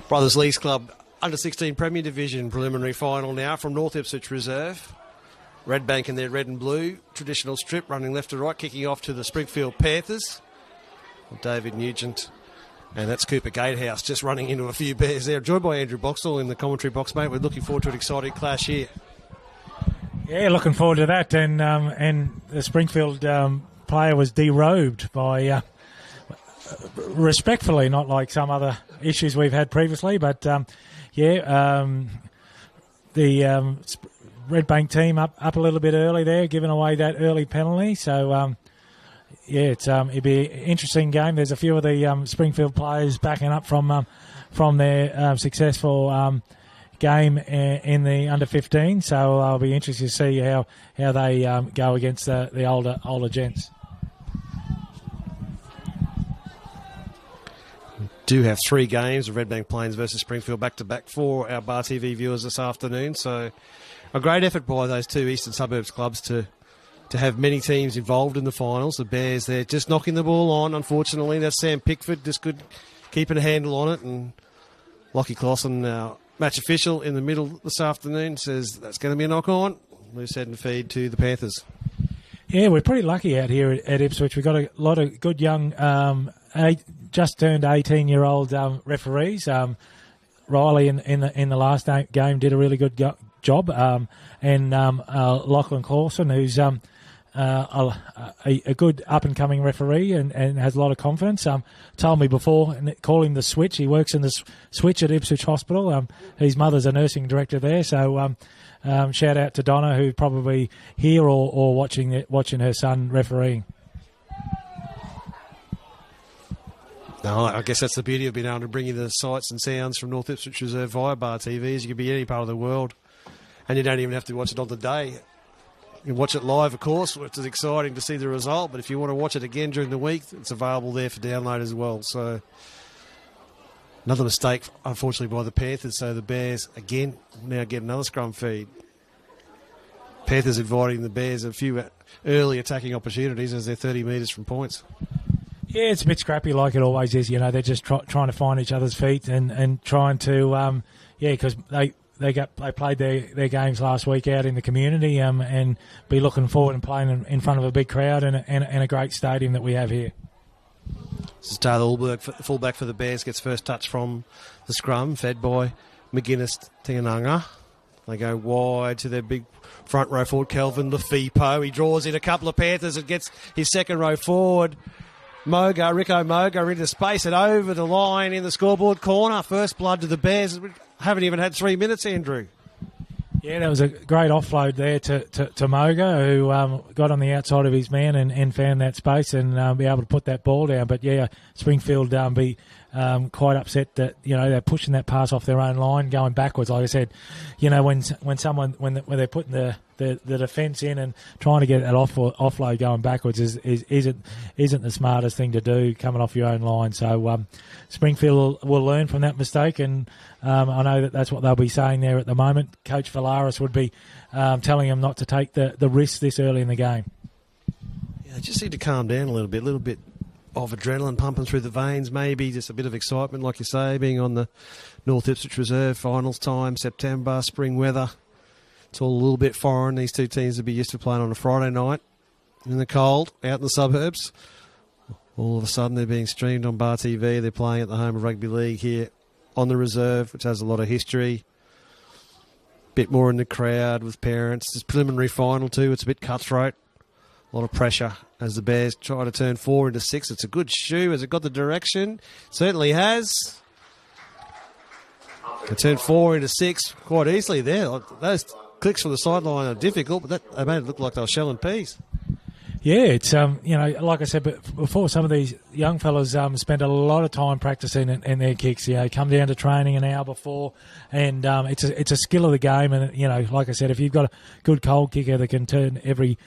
Brothers Leagues Club Under-16 Premier Division preliminary final now from North Ipswich Reserve. Redbank in their red and blue traditional strip, running left to right, kicking off to the Springfield Panthers. David Nugent, and that's Cooper Gatehouse just running into a few bears there. Joined by Andrew Boxall in the commentary box, mate. We're looking forward to an exciting clash here. Yeah, looking forward to that. And the Springfield player was derobed by, respectfully, not like some other issues we've had previously, but the Redbank team up a little bit early there, giving away that early penalty. So, it'd be an interesting game. There's a few of the Springfield players backing up from their successful game in the under-15. So I'll be interested to see how they go against the older gents. Do have 3 games of Redbank Plains versus Springfield back-to-back for our Bar TV viewers this afternoon. So a great effort by those 2 Eastern Suburbs clubs to have many teams involved in the finals. The Bears, they're just knocking the ball on, unfortunately. That's Sam Pickford, just good keeping a handle on it. And Lockie Clausen, our match official in the middle this afternoon, says that's going to be a knock-on. Loose head and feed to the Panthers. Yeah, we're pretty lucky out here at Ipswich. We've got a lot of good young just turned 18-year-old referees. Riley in the last game did a really good job, and Lachlan Clausen, who's a good up-and-coming referee and has a lot of confidence. Told me before, and call him the Switch. He works in the Switch at Ipswich Hospital. His mother's a nursing director there, so shout out to Donna, who's probably here or watching her son refereeing. No, I guess that's the beauty of being able to bring you the sights and sounds from North Ipswich Reserve via Bar TVs. You can be any part of the world, and you don't even have to watch it on the day. You can watch it live, of course, which is exciting to see the result, but if you want to watch it again during the week, it's available there for download as well. So another mistake, unfortunately, by the Panthers. So the Bears, again, now get another scrum feed. Panthers inviting the Bears a few early attacking opportunities as they're 30 metres from points. Yeah, it's a bit scrappy like it always is. You know, they're just trying to find each other's feet and trying to, because they played their games last week out in the community and be looking forward and playing in front of a big crowd and a great stadium that we have here. This is Taylor Ulberg, fullback for the Bears, gets first touch from the scrum, fed by McGuinness Tingananga. They go wide to their big front row forward, Kelvin Lefipo. He draws in a couple of Panthers and gets his second row forward. Rico Moga into space and over the line in the scoreboard corner. First blood to the Bears. We haven't even had 3 minutes, Andrew. Yeah, that was a great offload there to Moga, who got on the outside of his man and found that space and be able to put that ball down. But yeah, Springfield be quite upset that they're pushing that pass off their own line, going backwards. Like I said, when they're putting the defence in and trying to get that offload going backwards isn't the smartest thing to do coming off your own line. So Springfield will learn from that mistake, and I know that's what they'll be saying there at the moment. Coach Valaris would be telling them not to take the risk this early in the game. Yeah, they just need to calm down a little bit of adrenaline pumping through the veins, maybe just a bit of excitement, like you say, being on the North Ipswich Reserve finals time, September, spring weather. It's all a little bit foreign. These two teams would be used to playing on a Friday night in the cold, out in the suburbs. All of a sudden, they're being streamed on Bar TV. They're playing at the home of rugby league here on the reserve, which has a lot of history. Bit more in the crowd with parents. This preliminary final too. It's a bit cutthroat. A lot of pressure as the Bears try to turn 4 into 6. It's a good shoe. Has it got the direction? Certainly has. They turned 4 into 6 quite easily there. Those clicks from the sideline are difficult, but they made it look like they were shelling peas. Yeah, it's like I said before, some of these young fellas spend a lot of time practicing in their kicks. Come down to training an hour before, and it's a skill of the game. And like I said, if you've got a good cold kicker that can turn every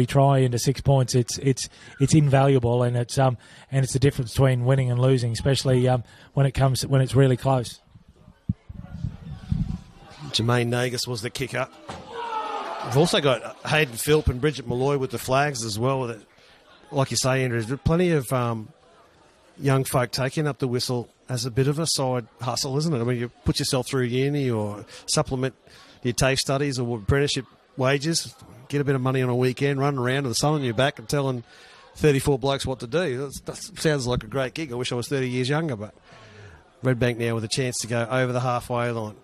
try into 6 points, it's invaluable, and it's the difference between winning and losing, especially when it's really close. Jermaine Nagus was the kicker. We've also got Hayden Philp and Bridget Malloy with the flags as well. Like you say, Andrew, there's plenty of young folk taking up the whistle as a bit of a side hustle, isn't it? I mean, you put yourself through uni or supplement your TAFE studies or apprenticeship wages, get a bit of money on a weekend, run around with the sun on your back and telling 34 blokes what to do. That sounds like a great gig. I wish I was 30 years younger, but Redbank now with a chance to go over the halfway line.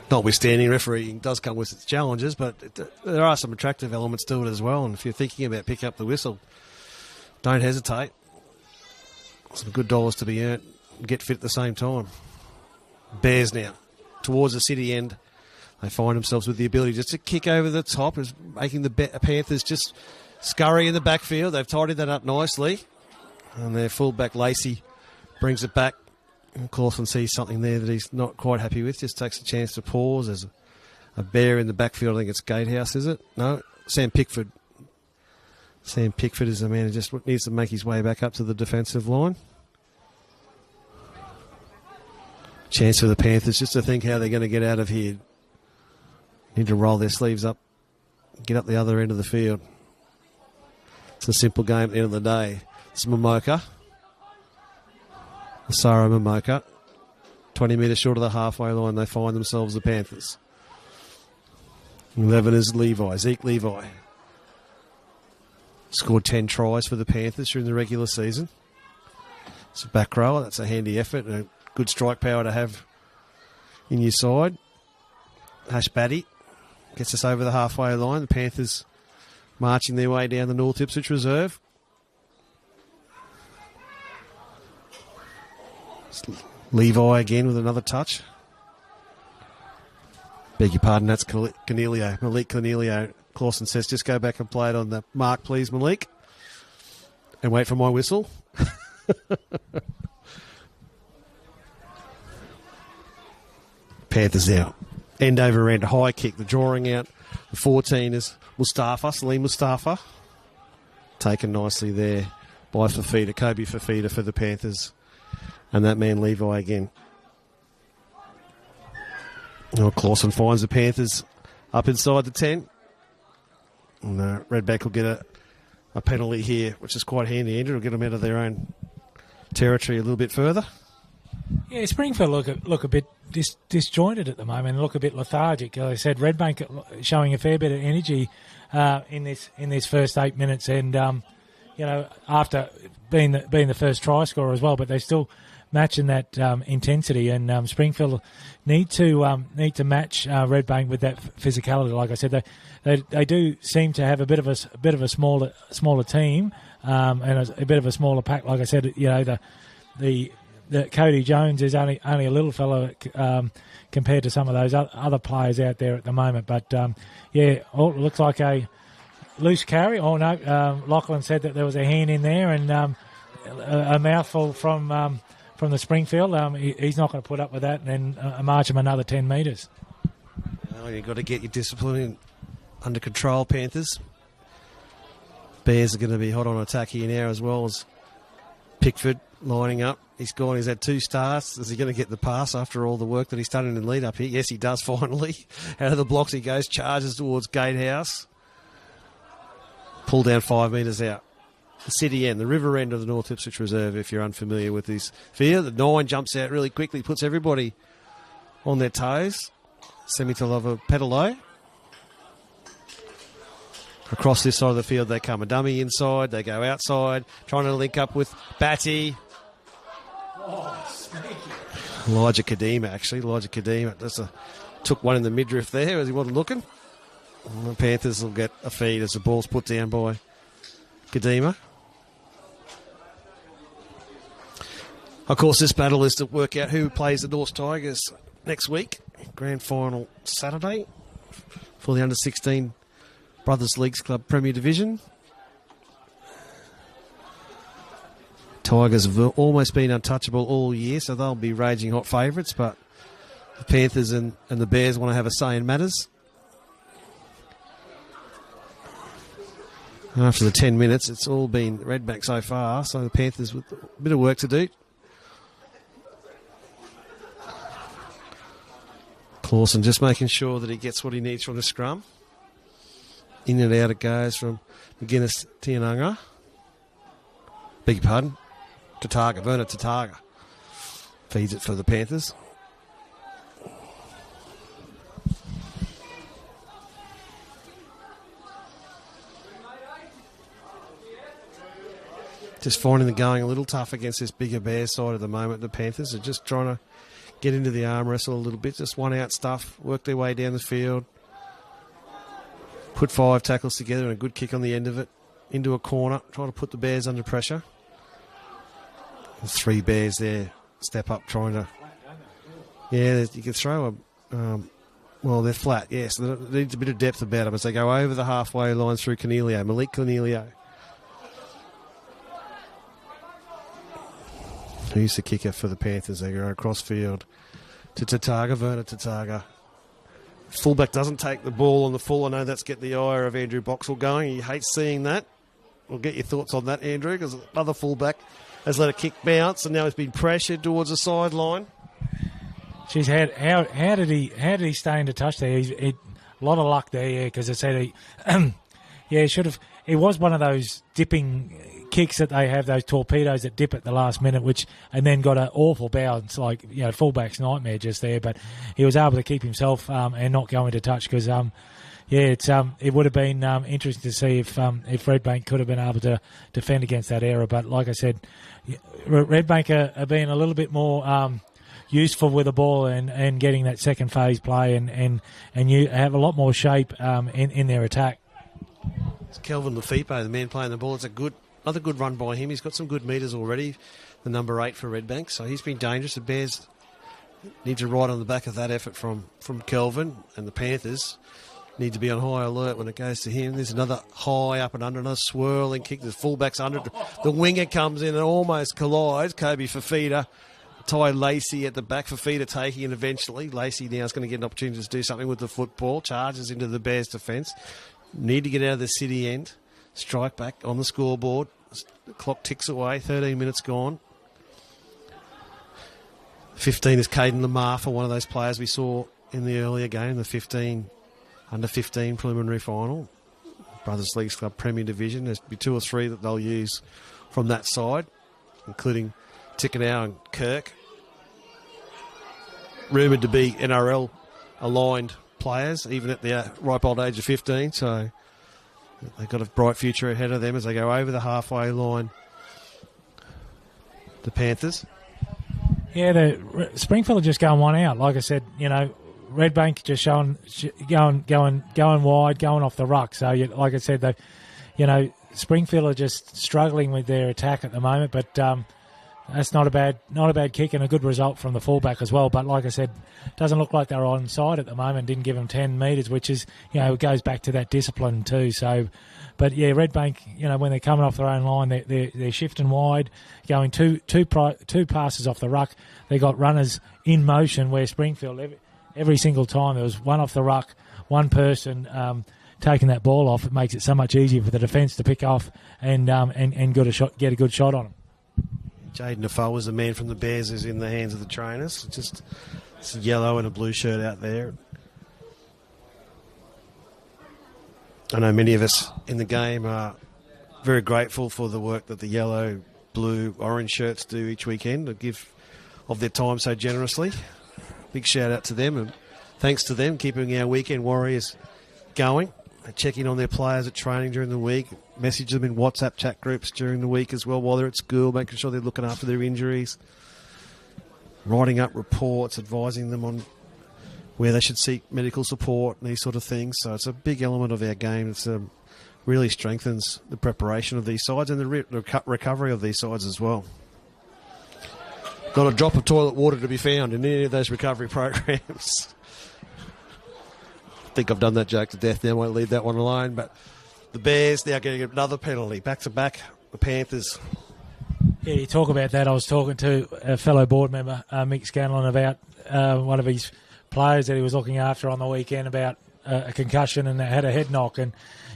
Notwithstanding, refereeing does come with its challenges, but there are some attractive elements to it as well. And if you're thinking about picking up the whistle, don't hesitate. Some good dollars to be earned. Get fit at the same time. Bears now towards the city end. They find themselves with the ability just to kick over the top, is making the Panthers just scurry in the backfield. They've tidied that up nicely. And their fullback, Lacey, brings it back. And Clawson sees something there that he's not quite happy with. Just takes a chance to pause. There's a bear in the backfield. I think it's Gatehouse, is it? No, Sam Pickford. Sam Pickford is the man who just needs to make his way back up to the defensive line. Chance for the Panthers just to think how they're going to get out of here. Need to roll their sleeves up, get up the other end of the field. It's a simple game at the end of the day. It's Momoka. Asaro Momoka. 20 metres short of the halfway line, they find themselves the Panthers. 11 is Levi, Zeke Levi. Scored 10 tries for the Panthers during the regular season. It's a back rower. That's a handy effort and a good strike power to have in your side. Hash Batty gets us over the halfway line. The Panthers marching their way down the North Ipswich Reserve. Levi again with another touch. Beg your pardon, that's Cornelio. Malik Cornelio. Clawson says, just go back and play it on the mark, please, Malik. And wait for my whistle. Panthers out. End over end, high kick. The drawing out. The 14 is Mustafa, Salim Mustafa. Taken nicely there by Fafita, Kobe Fafita for the Panthers. And that man Levi again. Clawson finds the Panthers up inside the 10. And Redbank will get a penalty here, which is quite handy, Andrew. It'll get them out of their own territory a little bit further. Yeah, Springfield look a bit disjointed at the moment, look a bit lethargic. As I said, Redbank showing a fair bit of energy in this first 8 minutes, and after being the first try scorer as well, but they still matching that intensity, and Springfield need to match Redbank with that physicality. Like I said, they do seem to have a bit of a smaller team and a bit of a smaller pack. Like I said, the Cody Jones is only a little fellow compared to some of those other players out there at the moment. But it looks like a loose carry. Oh no, Lachlan said that there was a hand in there, and a mouthful from the Springfield. He's not going to put up with that, and then march him another 10 metres. You've got to get your discipline under control, Panthers. Bears are going to be hot on attack here now, as well as Pickford lining up. He's gone. He's had 2 stars. Is he going to get the pass after all the work that he's done in the lead up here? Yes, he does finally. Out of the blocks he goes, charges towards Gatehouse. Pull down 5 metres out. The city end, the river end of the North Ipswich Reserve, if you're unfamiliar with this field. The 9 jumps out really quickly, puts everybody on their toes. Semitalova Pedalo. Across this side of the field they come. A dummy inside, they go outside, trying to link up with Batty. Elijah Kadima. Took one in the midriff there as he wasn't looking. And the Panthers will get a feed as the ball's put down by Kadima. Of course, this battle is to work out who plays the North Tigers next week. Grand final Saturday for the under-16 Brothers Leagues Club Premier Division. Tigers have almost been untouchable all year, so they'll be raging hot favourites, but the Panthers and the Bears want to have a say in matters. After the 10 minutes, it's all been Redbank so far, so the Panthers with a bit of work to do. Clawson just making sure that he gets what he needs from the scrum. In and out it goes from McGuinness Tiananga. Beg your pardon. Tataga, Werner Tataga. Feeds it for the Panthers. Just finding the going a little tough against this bigger Bears side at the moment. The Panthers are just trying to get into the arm wrestle a little bit. Just one out stuff. Work their way down the field. Put 5 tackles together and a good kick on the end of it. Into a corner. Trying to put the Bears under pressure. The 3 Bears there. Step up trying to... Yeah, you can throw a... well, they're flat, yes. There needs a bit of depth about them as they go over the halfway line through Cornelio. Malik Cornelio. Who's the kicker for the Panthers? They go across field to Tataga, Werner Tataga. Fullback doesn't take the ball on the full. I know that's get the ire of Andrew Boxall going. He hates seeing that. We'll get your thoughts on that, Andrew, because another fullback has let a kick bounce and now he's been pressured towards the sideline. She's how did he stay into touch there? A lot of luck there, yeah, because I said he should have. It was one of those dipping kicks that they have, those torpedoes that dip at the last minute, and then got an awful bounce, like fullback's nightmare just there. But he was able to keep himself and not go into touch because it would have been interesting to see if Redbank could have been able to defend against that error. But like I said, Redbank are being a little bit more useful with the ball and getting that second phase play and you have a lot more shape in their attack. It's Kelvin Lafipo, the man playing the ball. It's another good run by him. He's got some good metres already, the number 8 for Redbank. So he's been dangerous. The Bears need to ride on the back of that effort from Kelvin, and the Panthers need to be on high alert when it goes to him. There's another high up and under, another swirling kick. The fullback's under. The winger comes in and almost collides. Kobe Fafita. Ty Lacey at the back. Fafita taking it eventually. Lacey now is going to get an opportunity to do something with the football. Charges into the Bears' defence. Need to get out of the city end. Strike back on the scoreboard. The clock ticks away. 13 minutes gone. 15 is Caden Lamar for one of those players we saw in the earlier game, the under 15 preliminary final. Brothers Leagues Club Premier Division. There's be 2 or 3 that they'll use from that side, including Tickenow and Kirk. Rumoured to be NRL aligned players, even at the ripe old age of 15, so they've got a bright future ahead of them as they go over the halfway line. The Panthers. Yeah, Springfield are just going one out. Like I said, Redbank just going wide, going off the ruck. So, like I said, Springfield are just struggling with their attack at the moment, but that's not a bad kick and a good result from the fullback as well. But like I said, doesn't look like they're on side at the moment. Didn't give them 10 metres, which is, it goes back to that discipline too. So, but yeah, Redbank, when they're coming off their own line, they're shifting wide, going two passes off the ruck. They got runners in motion where Springfield every single time there was one off the ruck, one person taking that ball off. It makes it so much easier for the defence to pick off and get a good shot on them. Jaden Defoe was the man from the Bears who's in the hands of the trainers. Just it's a yellow and a blue shirt out there. I know many of us in the game are very grateful for the work that the yellow, blue, orange shirts do each weekend to give of their time so generously. Big shout out to them and thanks to them keeping our weekend warriors going. They check in on their players at training during the week, message them in WhatsApp chat groups during the week as well while they're at school, making sure they're looking after their injuries, writing up reports, advising them on where they should seek medical support and these sort of things. So it's a big element of our game. It really strengthens the preparation of these sides and the recovery of these sides as well. Not a drop of toilet water to be found in any of those recovery programs. I think I've done that joke to death now. I won't leave that one alone. But the Bears now getting another penalty. Back to back, the Panthers. Yeah, you talk about that. I was talking to a fellow board member, Mick Scanlon, about one of his players that he was looking after on the weekend about a concussion and had a head knock and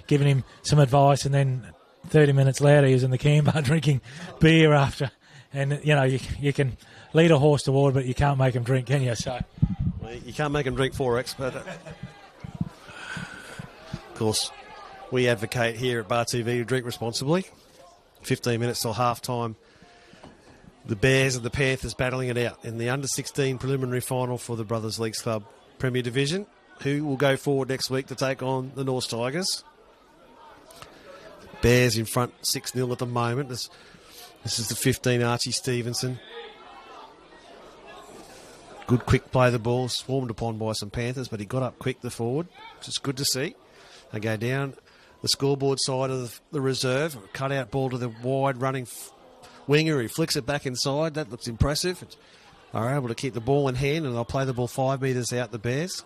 giving him some advice. And then 30 minutes later, he was in the can bar drinking beer after. And, you can lead a horse to water, but you can't make him drink, can you? So, well, you can't make him drink 4X, but... Of course, we advocate here at Bar TV to drink responsibly. 15 minutes till half-time. The Bears and the Panthers battling it out in the under-16 preliminary final for the Brothers Leagues Club Premier Division, who will go forward next week to take on the North Tigers. Bears in front 6-0 at the moment. This is the 15, Archie Stevenson. Good quick play of the ball, swarmed upon by some Panthers, but he got up quick, the forward, which is good to see. They go down the scoreboard side of the reserve, cut out ball to the wide running winger. He flicks it back inside. That looks impressive. Are able to keep the ball in hand, and they'll play the ball 5 metres out, the Bears.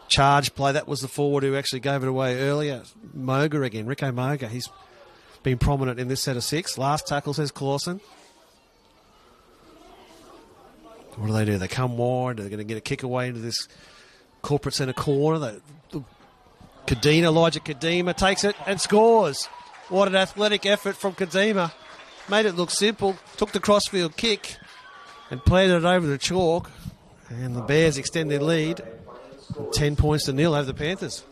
Charge play, that was the forward who actually gave it away earlier. Moga again, Rico Moga. He's been prominent in this set of 6. Last tackle, says Clausen. What do? They come wide. They're going to get a kick away into this corporate centre corner. Elijah Kadima takes it and scores. What an athletic effort from Kadima. Made it look simple. Took the crossfield kick and planted it over the chalk. And the Bears extend their lead. 10 points to 0 over the Panthers.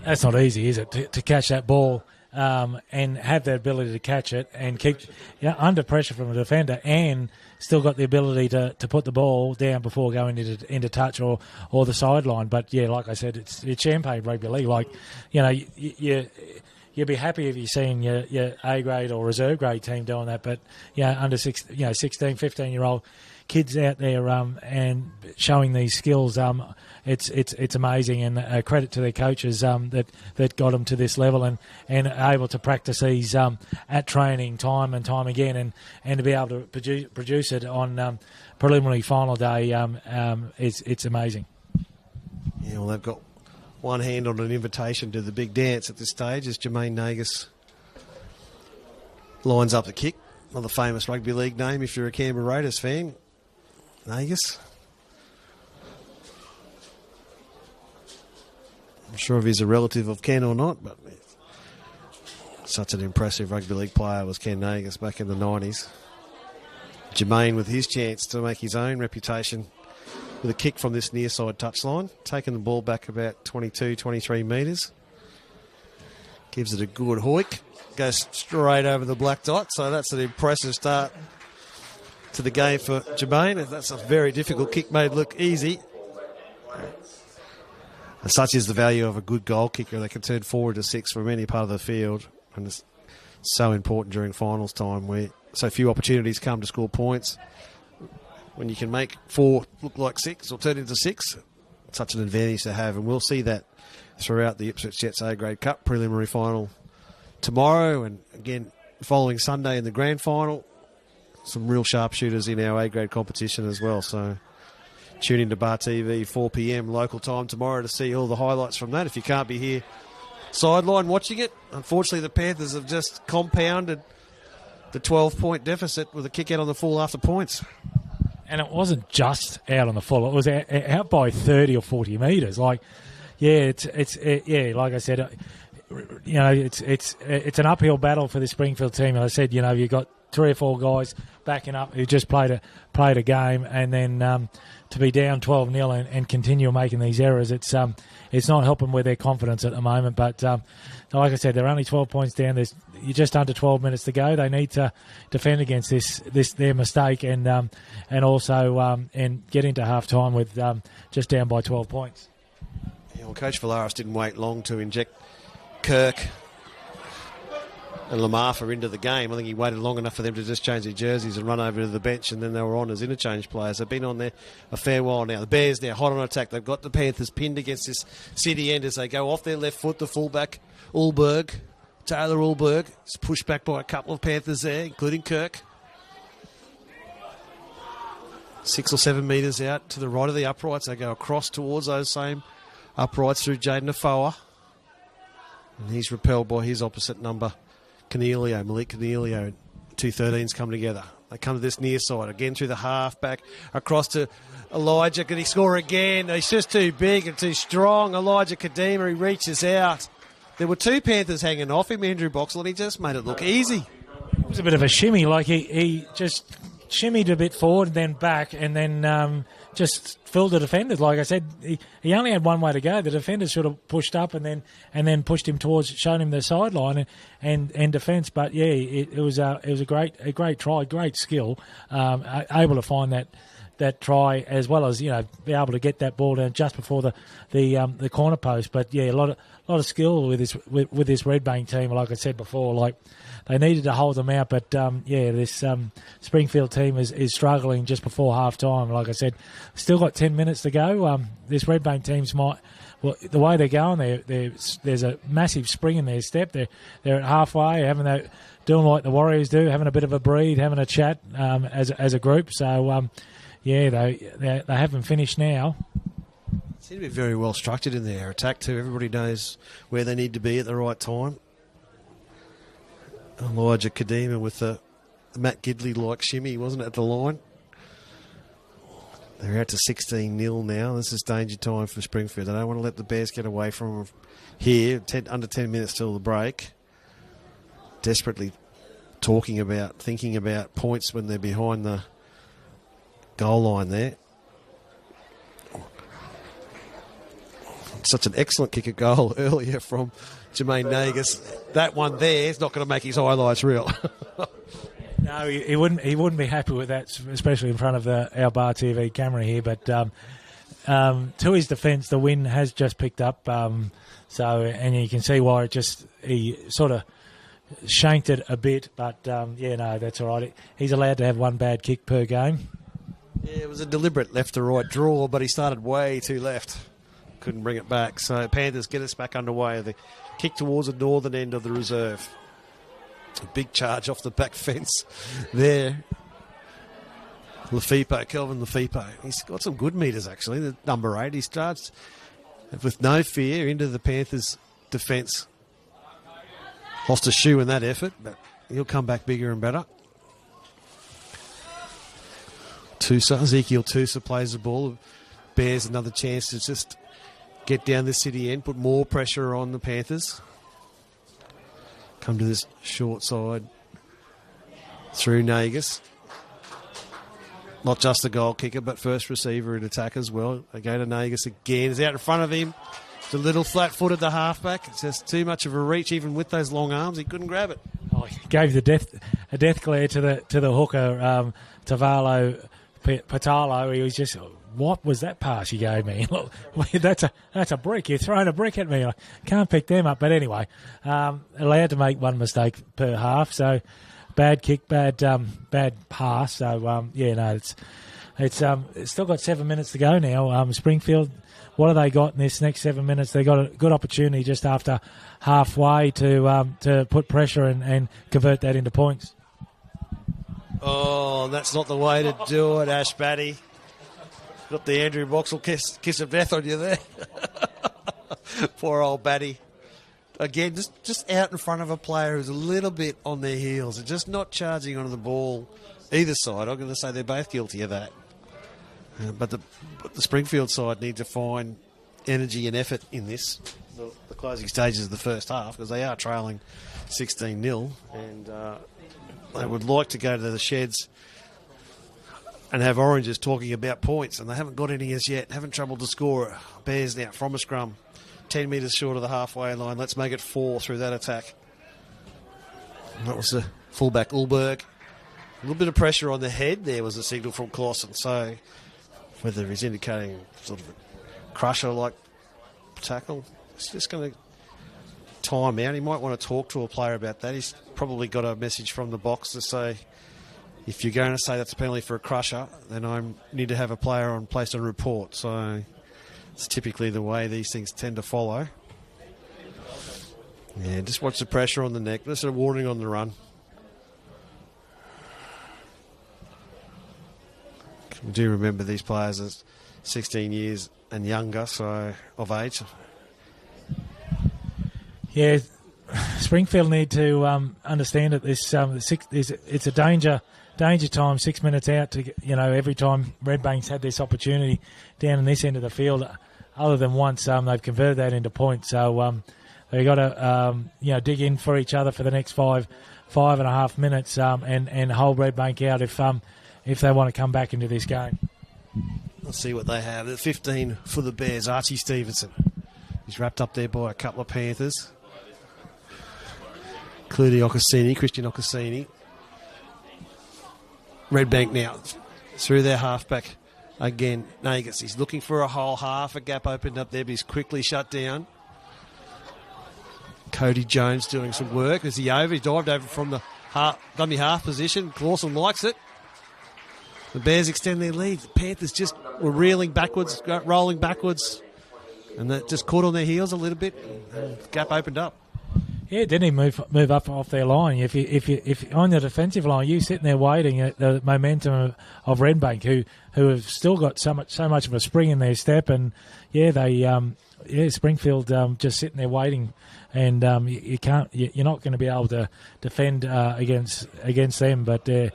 That's not easy, is it? To catch that ball and have the ability to catch it and keep under pressure from a defender, and still got the ability to put the ball down before going into touch or the sideline. But yeah, like I said, it's champagne rugby league. Like, you'd be happy if you're seeing your A grade or reserve grade team doing that. But under 16, 15-year-old kids out there and showing these skills, it's amazing, and credit to their coaches that got them to this level and able to practice these at training time and time again, and to be able to produce it on preliminary final day, it's amazing. Yeah, well, they've got one hand on an invitation to the big dance at this stage as Jermaine Nagus lines up the kick. Another famous rugby league name if you're a Canberra Raiders fan. Nagus. I'm sure if he's a relative of Ken or not, but such an impressive rugby league player was Ken Nagus back in the 90s. Jermaine with his chance to make his own reputation with a kick from this near side touchline, taking the ball back about 22, 23 metres. Gives it a good hoik. Goes straight over the black dot, so that's an impressive start to the game for Jermaine. That's a very difficult kick made look easy. And such is the value of a good goal kicker. They can turn 4 to 6 from any part of the field, and it's so important during finals time where so few opportunities come to score points. When you can make 4 look like 6 or turn into 6, it's such an advantage to have, and we'll see that throughout the Ipswich Jets A-grade Cup preliminary final tomorrow, and again following Sunday in the grand final. Some real sharpshooters in our A-grade competition as well, so tune in to Bar TV 4 p.m. local time tomorrow to see all the highlights from that if you can't be here sideline watching it. Unfortunately, the Panthers have just compounded the 12-point deficit with a kick out on the full after points. And it wasn't just out on the full; it was out by 30 or 40 metres. Like, like I said, it's an uphill battle for the Springfield team. And I said, you've got 3 or 4 guys backing up who just played a game, and then to be down 12-0 and continue making these errors, it's not helping with their confidence at the moment. But like I said, they're only 12 points down. You're just under 12 minutes to go. They need to defend against this their mistake, and also get into half time with just down by 12 points. Yeah, well, Coach Valaris didn't wait long to inject Kirk and Lamarfa into the game. I think he waited long enough for them to just change their jerseys and run over to the bench, and then they were on as interchange players. They've been on there a fair while now. The Bears now hot on attack. They've got the Panthers pinned against this city end as they go off their left foot. The fullback, Taylor Ulberg, is pushed back by a couple of Panthers there, including Kirk. 6 or 7 metres out to the right of the uprights. They go across towards those same uprights through Jaden Afoa. And he's repelled by his opposite number, Malik Cornelio. 2 13s come together. They come to this near side, again through the half, back across to Elijah. Can he score again? He's just too big and too strong. Elijah Kadima, he reaches out. There were 2 Panthers hanging off him, Andrew Boxall, and he just made it look easy. It was a bit of a shimmy, like he just shimmied a bit forward and then back, and then just filled the defenders. Like I said, he only had one way to go. The defenders should have pushed up and then pushed him towards, shown him the sideline and defence. But yeah, it was a great try, great skill, able to find that try, as well as, you know, be able to get that ball down just before the corner post. But yeah, a lot of skill with this Redbank team. Like I said before, like, they needed to hold them out, but this Springfield team is struggling just before half time. Like I said, still got 10 minutes to go. This Redbank team's the way they're going, there's a massive spring in their step. They're at halfway, doing like the Warriors do, having a bit of a breathe, having a chat as a group. So they haven't finished now. Seem to be very well structured in their attack too. Everybody knows where they need to be at the right time. Elijah Kadima with the Matt Gidley-like shimmy, wasn't it, at the line? They're out to 16-0 now. This is danger time for Springfield. They don't want to let the Bears get away from them here. Under 10 minutes till the break. Desperately thinking about points when they're behind the goal line there. Such an excellent kick at goal earlier from Jermaine Nagus. That one there is not going to make his highlights real. No, he wouldn't be happy with that, especially in front of our Bar TV camera here. But to his defence, the wind has just picked up. And you can see why he sort of shanked it a bit. But that's all right. He's allowed to have one bad kick per game. Yeah, it was a deliberate left to right draw, but he started way too left. Couldn't bring it back. So Panthers get us back underway. The kick towards the northern end of the reserve. A big charge off the back fence there. Kelvin Lafipo. He's got some good meters, actually. The number 8. He starts with no fear into the Panthers' defence. Lost a shoe in that effort, but he'll come back bigger and better. Ezekiel Tusa plays the ball. Bears another chance to just get down the city end, put more pressure on the Panthers. Come to this short side through Nagus. Not just the goal kicker, but first receiver in attack as well. They go to Nagus again. He's out in front of him. It's a little flat-footed, the halfback. It's just too much of a reach, even with those long arms. He couldn't grab it. Oh, he gave a death glare to the hooker, Tavalo Patalo. He was just, what was that pass you gave me? Look, that's a brick. You're throwing a brick at me. I can't pick them up. But anyway, allowed to make one mistake per half. So bad kick, bad pass. So it's still got 7 minutes to go now. Springfield, what have they got in this next 7 minutes? They got a good opportunity just after halfway to put pressure and convert that into points. Oh, that's not the way to do it, Ash Batty. Got the Andrew Boxall kiss of death on you there. Poor old Batty. Again, just out in front of a player who's a little bit on their heels and just not charging onto the ball either side. I'm going to say they're both guilty of that. But the Springfield side need to find energy and effort in this, the closing stages of the first half, because they are trailing 16-0, and they would like to go to the sheds and have Oranges talking about points, and they haven't got any as yet. Haven't troubled to score. Bears now from a scrum, 10 metres short of the halfway line. Let's make it 4 through that attack. And that was the fullback, Ulberg. A little bit of pressure on the head there was a signal from Clausen. So whether he's indicating sort of a crusher-like tackle, it's just going to time out. He might want to talk to a player about that. He's probably got a message from the box to say, if you're going to say that's a penalty for a crusher, then I need to have a player placed on report. So it's typically the way these things tend to follow. Yeah, just watch the pressure on the neck. This is a warning on the run. We do remember these players as 16 years and younger, so of age. Yeah, Springfield need to understand that this it's a danger time. 6 minutes out to every time Redbank's had this opportunity down in this end of the field, other than once, they've converted that into points. So they got to dig in for each other for the next 5.5 minutes and hold Redbank out. if they want to come back into this game. Let's see what they have. The 15 for the Bears, Archie Stevenson. He's wrapped up there by a couple of Panthers, including Christian Ocassini. Redbank now through their halfback again. Nagus, he's looking for a hole, half a gap opened up there, but he's quickly shut down. Cody Jones doing some work. Is he over? He dived over from the dummy half position. Clawson likes it. The Bears extend their lead. The Panthers just were reeling backwards, rolling backwards, and that just caught on their heels a little bit. And the gap opened up. Yeah, didn't he move up off their line? If on the defensive line, you sitting there waiting at the momentum of Redbank, who have still got so much of a spring in their step, and Springfield just sitting there waiting, and you're not going to be able to defend against them, but they're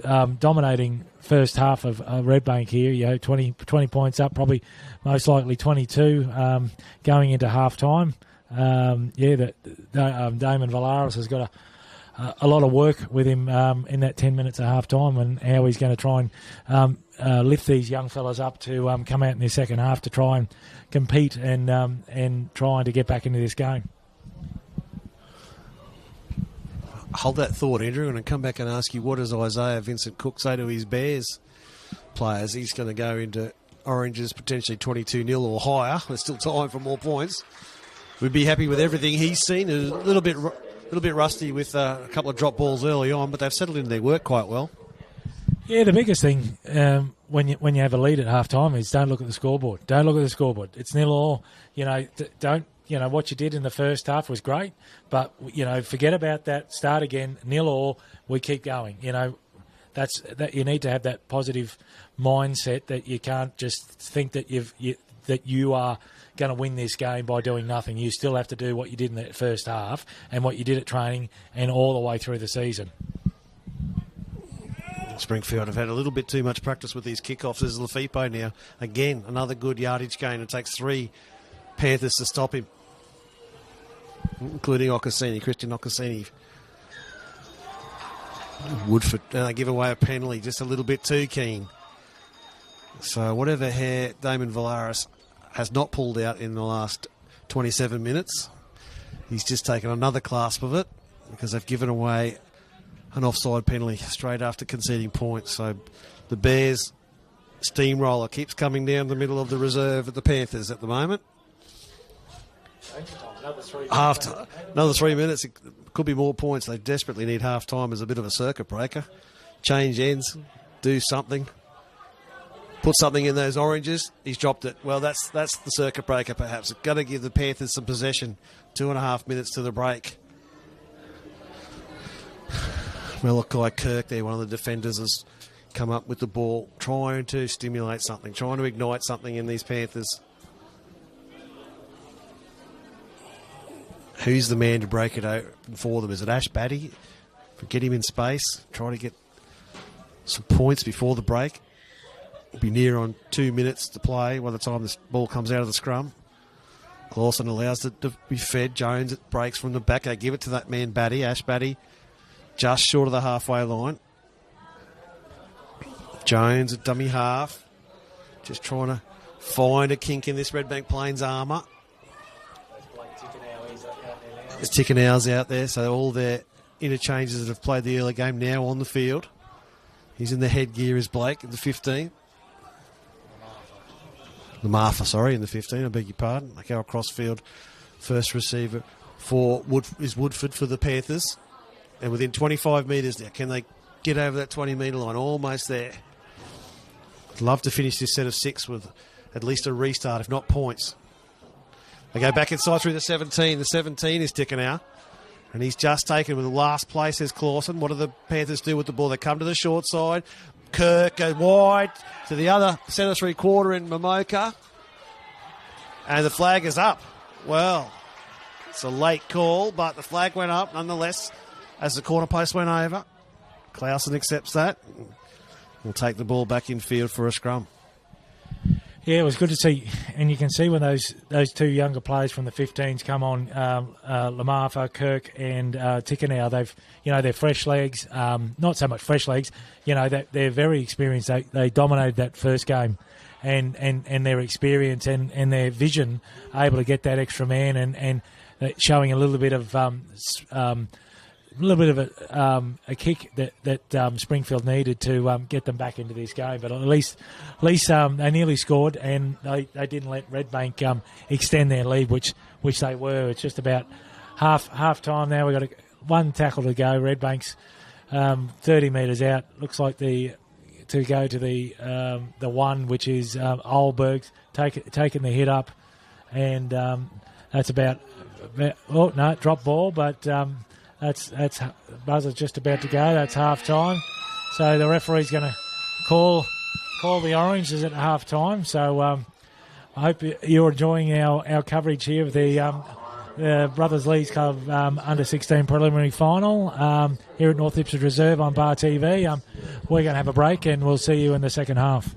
dominating first half of Redbank here. 20 points up, probably most likely 22 going into half time. Damon Valaris has got a lot of work with him in that 10 minutes at half time, and how he's going to try and lift these young fellas up to come out in their second half to try and compete and trying to get back into this game. Hold that thought, Andrew, and I'll come back and ask you, what does Isaiah Vincent Cook say to his Bears players? He's going to go into Oranges potentially 22-0 or higher. There's still time for more points. We'd be happy with everything he's seen. A little bit rusty with a couple of drop balls early on, but they've settled into their work quite well. Yeah, the biggest thing when you have a lead at half time is don't look at the scoreboard. Don't look at the scoreboard. It's 0-0. Don't. What you did in the first half was great, but forget about that. Start again. 0-0. We keep going. That's that. You need to have that positive mindset that you can't just think that you are going to win this game by doing nothing. You still have to do what you did in the first half and what you did at training and all the way through the season. Springfield have had a little bit too much practice with these kickoffs. There's Lafipo now. Again, another good yardage gain. It takes 3 Panthers to stop him, including Christian Ocassini. Woodford give away a penalty, just a little bit too keen. So whatever hair Damon Valaris has not pulled out in the last 27 minutes, he's just taken another clasp of it because they've given away an offside penalty straight after conceding points. So the Bears steamroller keeps coming down the middle of the reserve at the Panthers at the moment. Another 3 minutes. It could be more points. They desperately need half time as a bit of a circuit breaker. Change ends, do something. Put something in those Oranges. He's dropped it. Well, that's the circuit breaker, perhaps. Got to give the Panthers some possession. 2.5 minutes to the break. Malachi Kirk there, one of the defenders, has come up with the ball, trying to stimulate something, trying to ignite something in these Panthers. Who's the man to break it out for them? Is it Ash Batty? Get him in space, try to get some points before the break. We'll be near on 2 minutes to play by the time this ball comes out of the scrum. Clawson allows it to be fed. Jones, it breaks from the back. They give it to that man Batty, Ash Batty, just short of the halfway line. Jones at dummy half, just trying to find a kink in this Redbank Plains armour. There's Tickenow's out there, so all their interchanges that have played the early game now on the field. He's in the headgear as Blake in the 15. In the 15, I beg your pardon. They go across field. First receiver is Woodford for the Panthers. And within 25 metres now, can they get over that 20-metre line? Almost there. I'd love to finish this set of 6 with at least a restart, if not points. They go back inside through the 17. The 17 is Tickenau. And he's just taken with the last place, says Clawson. What do the Panthers do with the ball? They come to the short side. Kirk goes wide to the other centre 3/4 in Momoka. And the flag is up. Well, it's a late call, but the flag went up nonetheless as the corner post went over. Clausen accepts that. We'll take the ball back in field for a scrum. Yeah, it was good to see, and you can see when those two younger players from the 15s come on, Lamarfa, Kirk, and Tickenow. They're fresh legs. Not so much fresh legs. They're very experienced. They dominated that first game, and their experience and their vision, able to get that extra man and showing a little bit of a kick that Springfield needed to get them back into this game. But at least they nearly scored, and they didn't let Redbank extend their lead, which they were. It's just about half time now. We've got one tackle to go. Redbank's 30 metres out. Looks like to go to the one, which is Olberg's taking the hit up, and that's about drop ball, but. That's buzzer's just about to go. That's half time, so the referee's going to call the oranges at half time. So I hope you're enjoying our coverage here of the Brothers Leagues Club under 16 preliminary final here at North Ipswich Reserve on Bar TV. We're going to have a break, and we'll see you in the second half.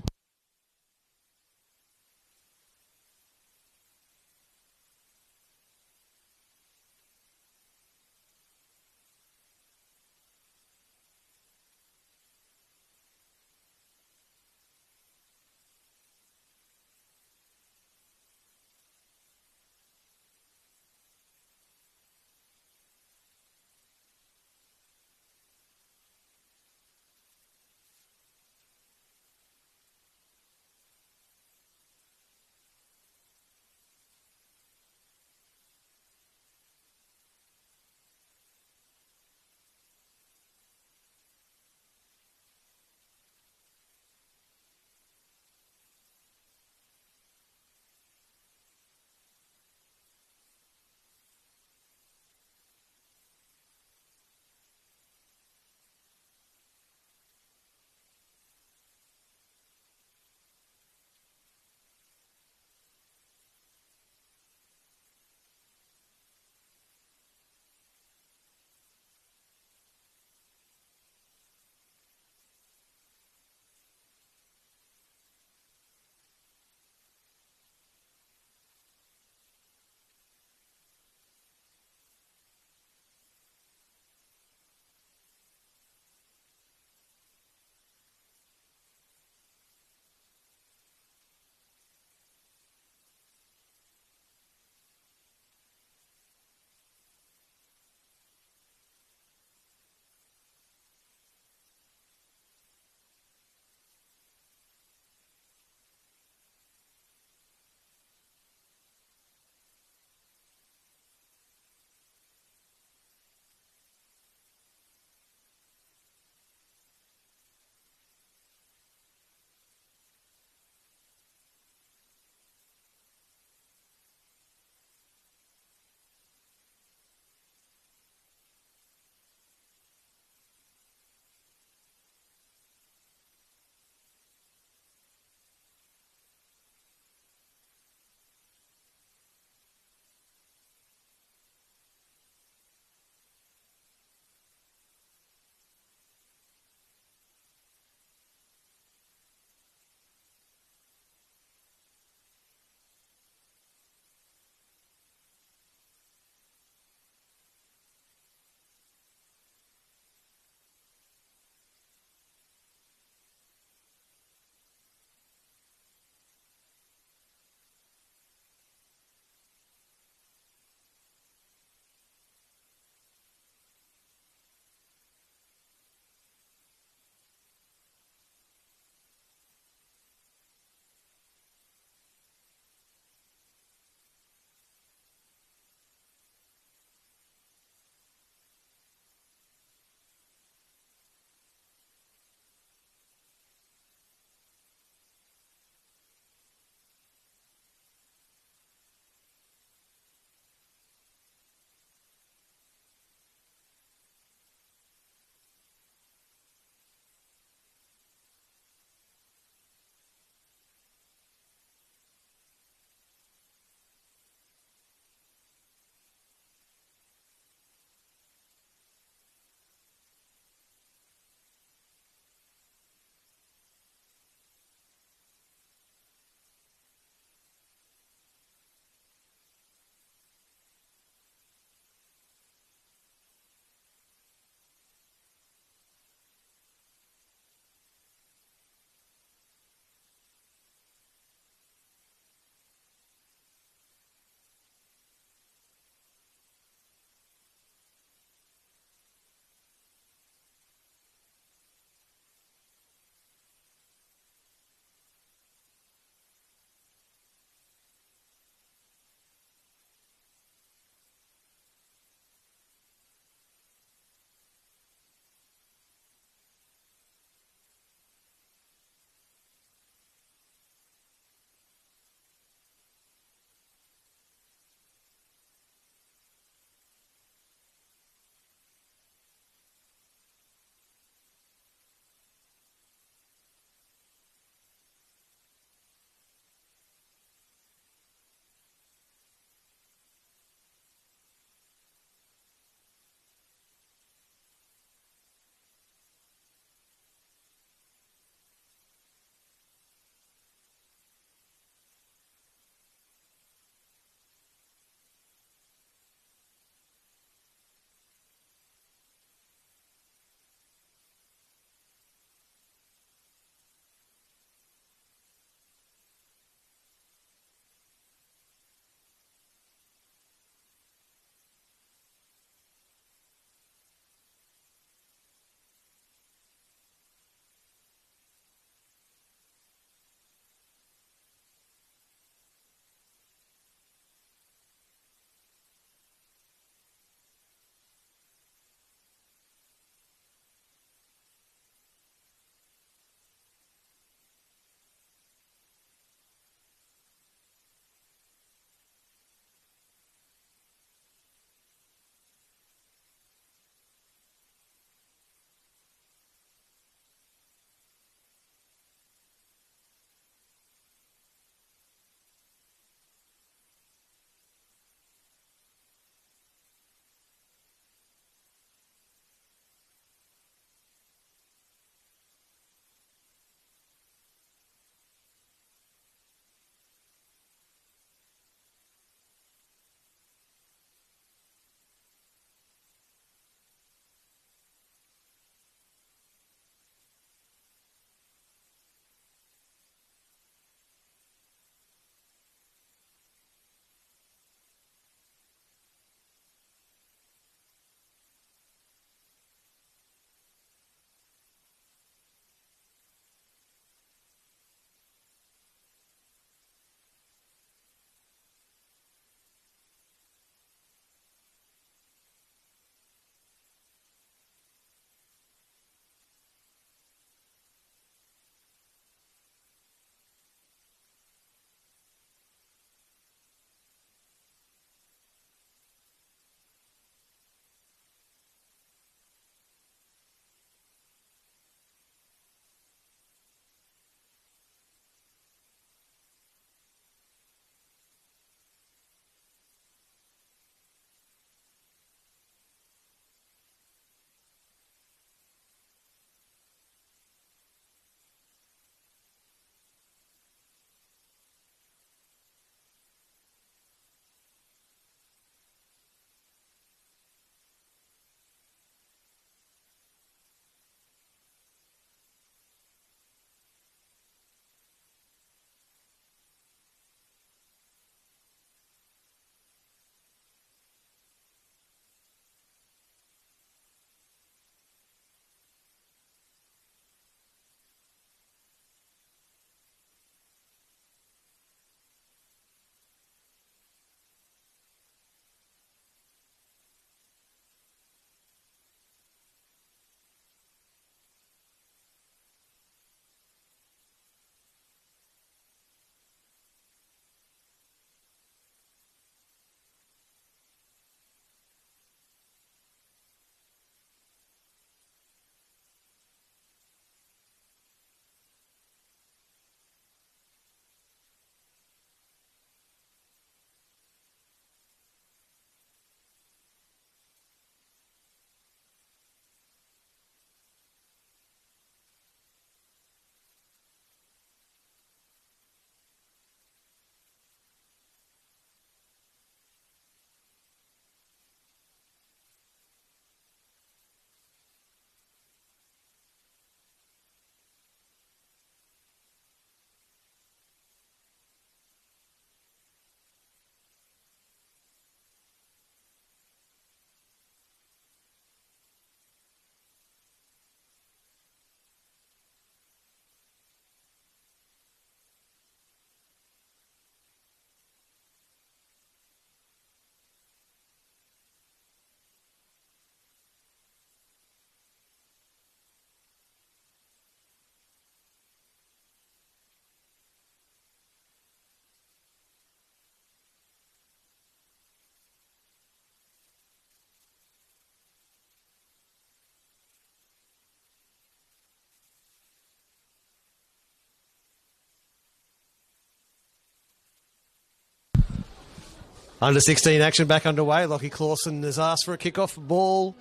Under 16 action back underway. Lockie Clawson has asked for a kick-off. Ball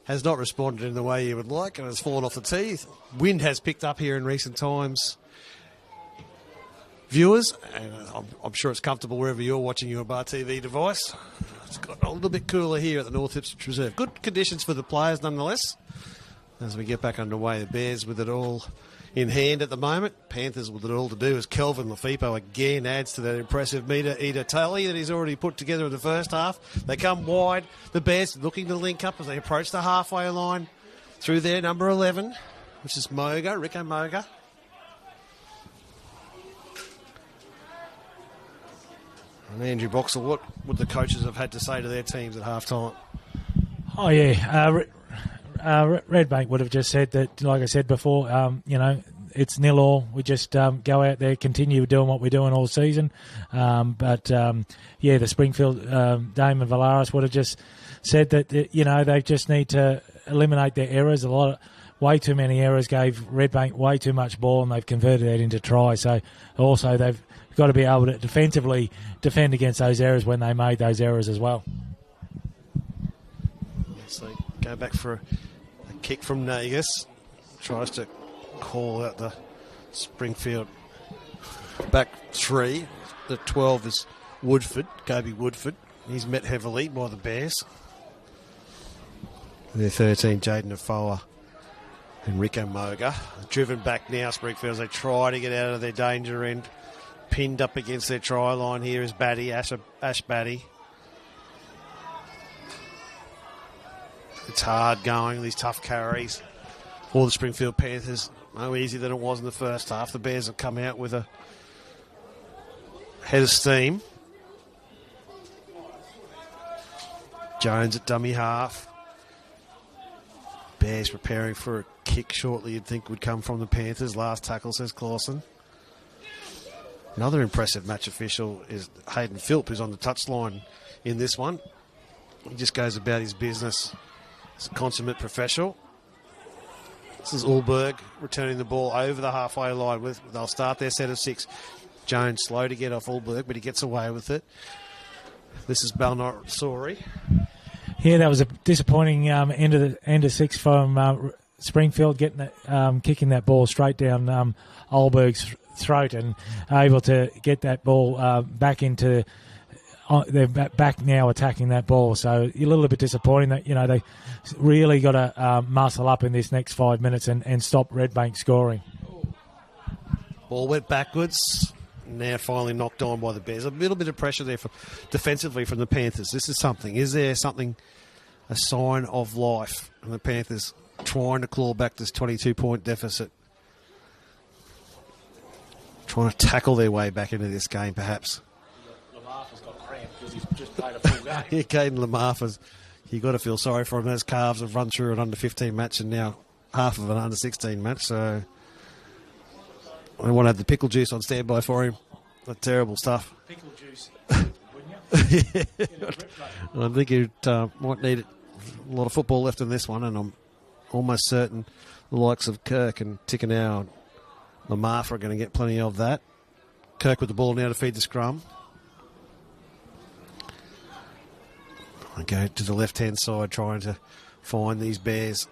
has not responded in the way you would like and has fallen off the tee. Wind has picked up here in recent times. Viewers, and I'm sure it's comfortable wherever you're watching your Bar TV device. It's got a little bit cooler here at the North Ipswich Reserve. Good conditions for the players nonetheless. As we get back underway, the Bears with it all in hand at the moment. Panthers with it all to do as Kelvin Lafippo again adds to that impressive meter-eater tally that he's already put together in the first half. They come wide. The Bears looking to link up as they approach the halfway line through their number 11, which is Moga, Rico Moga. And Andrew Boxall, what would the coaches have had to say to their teams at half-time? Oh, yeah. Redbank would have just said that, like I said before, it's 0-0. We just go out there, continue doing what we're doing all season. The Springfield Damon Valaris would have just said that, they just need to eliminate their errors. Way too many errors gave Redbank way too much ball, and they've converted that into tries. So also they've got to be able to defensively defend against those errors when they made those errors as well. So go back for a kick from Nagus. Tries to call out the Springfield back three. The 12 is Woodford, Kobe Woodford. He's met heavily by the Bears. Their 13, Jaden Afoa and Rico Moga. Driven back now, Springfield, as they try to get out of their danger end. Pinned up against their try line here is Batty, Ash Batty. It's hard going, these tough carries for the Springfield Panthers. No easier than it was in the first half. The Bears have come out with a head of steam. Jones at dummy half. Bears preparing for a kick shortly you'd think would come from the Panthers. Last tackle, says Clawson. Another impressive match official is Hayden Philp, who's on the touchline in this one. He just goes about his business. He's a consummate professional. This is Ulberg returning the ball over the halfway line. They'll start their set of 6. Jones slow to get off Ulberg, but he gets away with it. This is Balnorsori. Yeah, that was a disappointing end of 6 from Springfield, kicking that ball straight down Ulberg's throat and able to get that ball back into. They're back now attacking that ball, so a little bit disappointing that they really got to muscle up in this next 5 minutes and stop Redbank scoring. Ball went backwards. Now finally knocked on by the Bears. A little bit of pressure there defensively from the Panthers. This is something. Is there something, a sign of life? And the Panthers trying to claw back this 22-point deficit. Trying to tackle their way back into this game, perhaps. Lamarfa's got cramp because he's just played a full game. Yeah, Caden Lamarfa's. You've got to feel sorry for him. Those calves have run through an under-15 match and now half of an under-16 match, so I want to have the pickle juice on standby for him. That's terrible stuff. Pickle juice, wouldn't you? Yeah. I think he might need a lot of football left in this one, and I'm almost certain the likes of Kirk and Tickenau and Lamarfa are going to get plenty of that. Kirk with the ball now to feed the scrum. I go to the left-hand side trying to find these Bears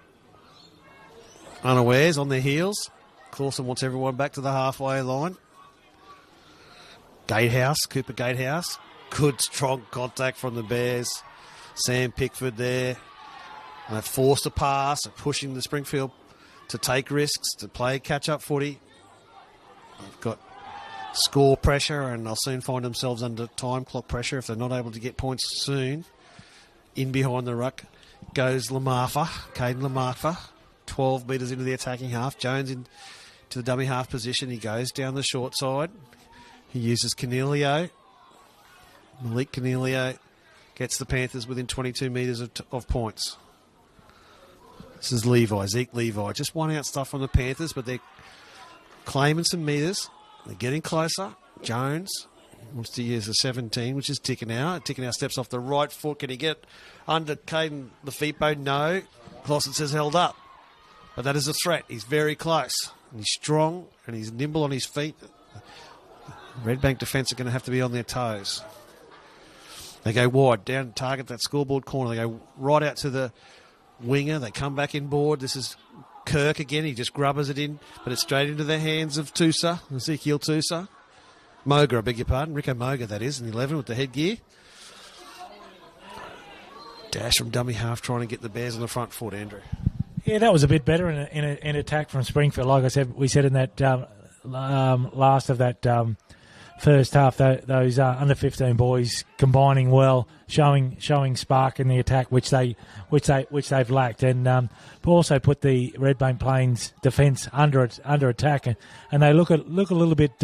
unawares on their heels. Clawson wants everyone back to the halfway line. Cooper Gatehouse. Good strong contact from the Bears. Sam Pickford there. And they've forced a pass, pushing the Springfield to take risks, to play catch-up footy. They've got score pressure, and they'll soon find themselves under time clock pressure if they're not able to get points soon. In behind the ruck goes Lamarfa, Caden Lamarfa, 12 metres into the attacking half. Jones into the dummy half position. He goes down the short side. He uses Canelio. Malik Canelio gets the Panthers within 22 metres of points. This is Zeke Levi. Just one out stuff from the Panthers, but they're claiming some metres. They're getting closer. Jones wants to use the 17, which is Tickenau. Tickenau steps off the right foot. Can he get under Caden Lafippo? No. Clawson says held up. But that is a threat. He's very close. And he's strong and he's nimble on his feet. Redbank defence are going to have to be on their toes. They go wide, down to target that scoreboard corner. They go right out to the winger. They come back inboard. This is Kirk again. He just grubbers it in, but it's straight into the hands of Ezekiel Tusa. Moga, I beg your pardon. Rico Moga, that is, in 11 with the headgear. Dash from dummy half, trying to get the Bears on the front foot, Andrew. Yeah, that was a bit better in attack from Springfield. Like I said, we said in that last of that first half, those under 15 boys combining well, showing spark in the attack, which they've lacked, and also put the Redbank Plains defence under attack, and they look a little bit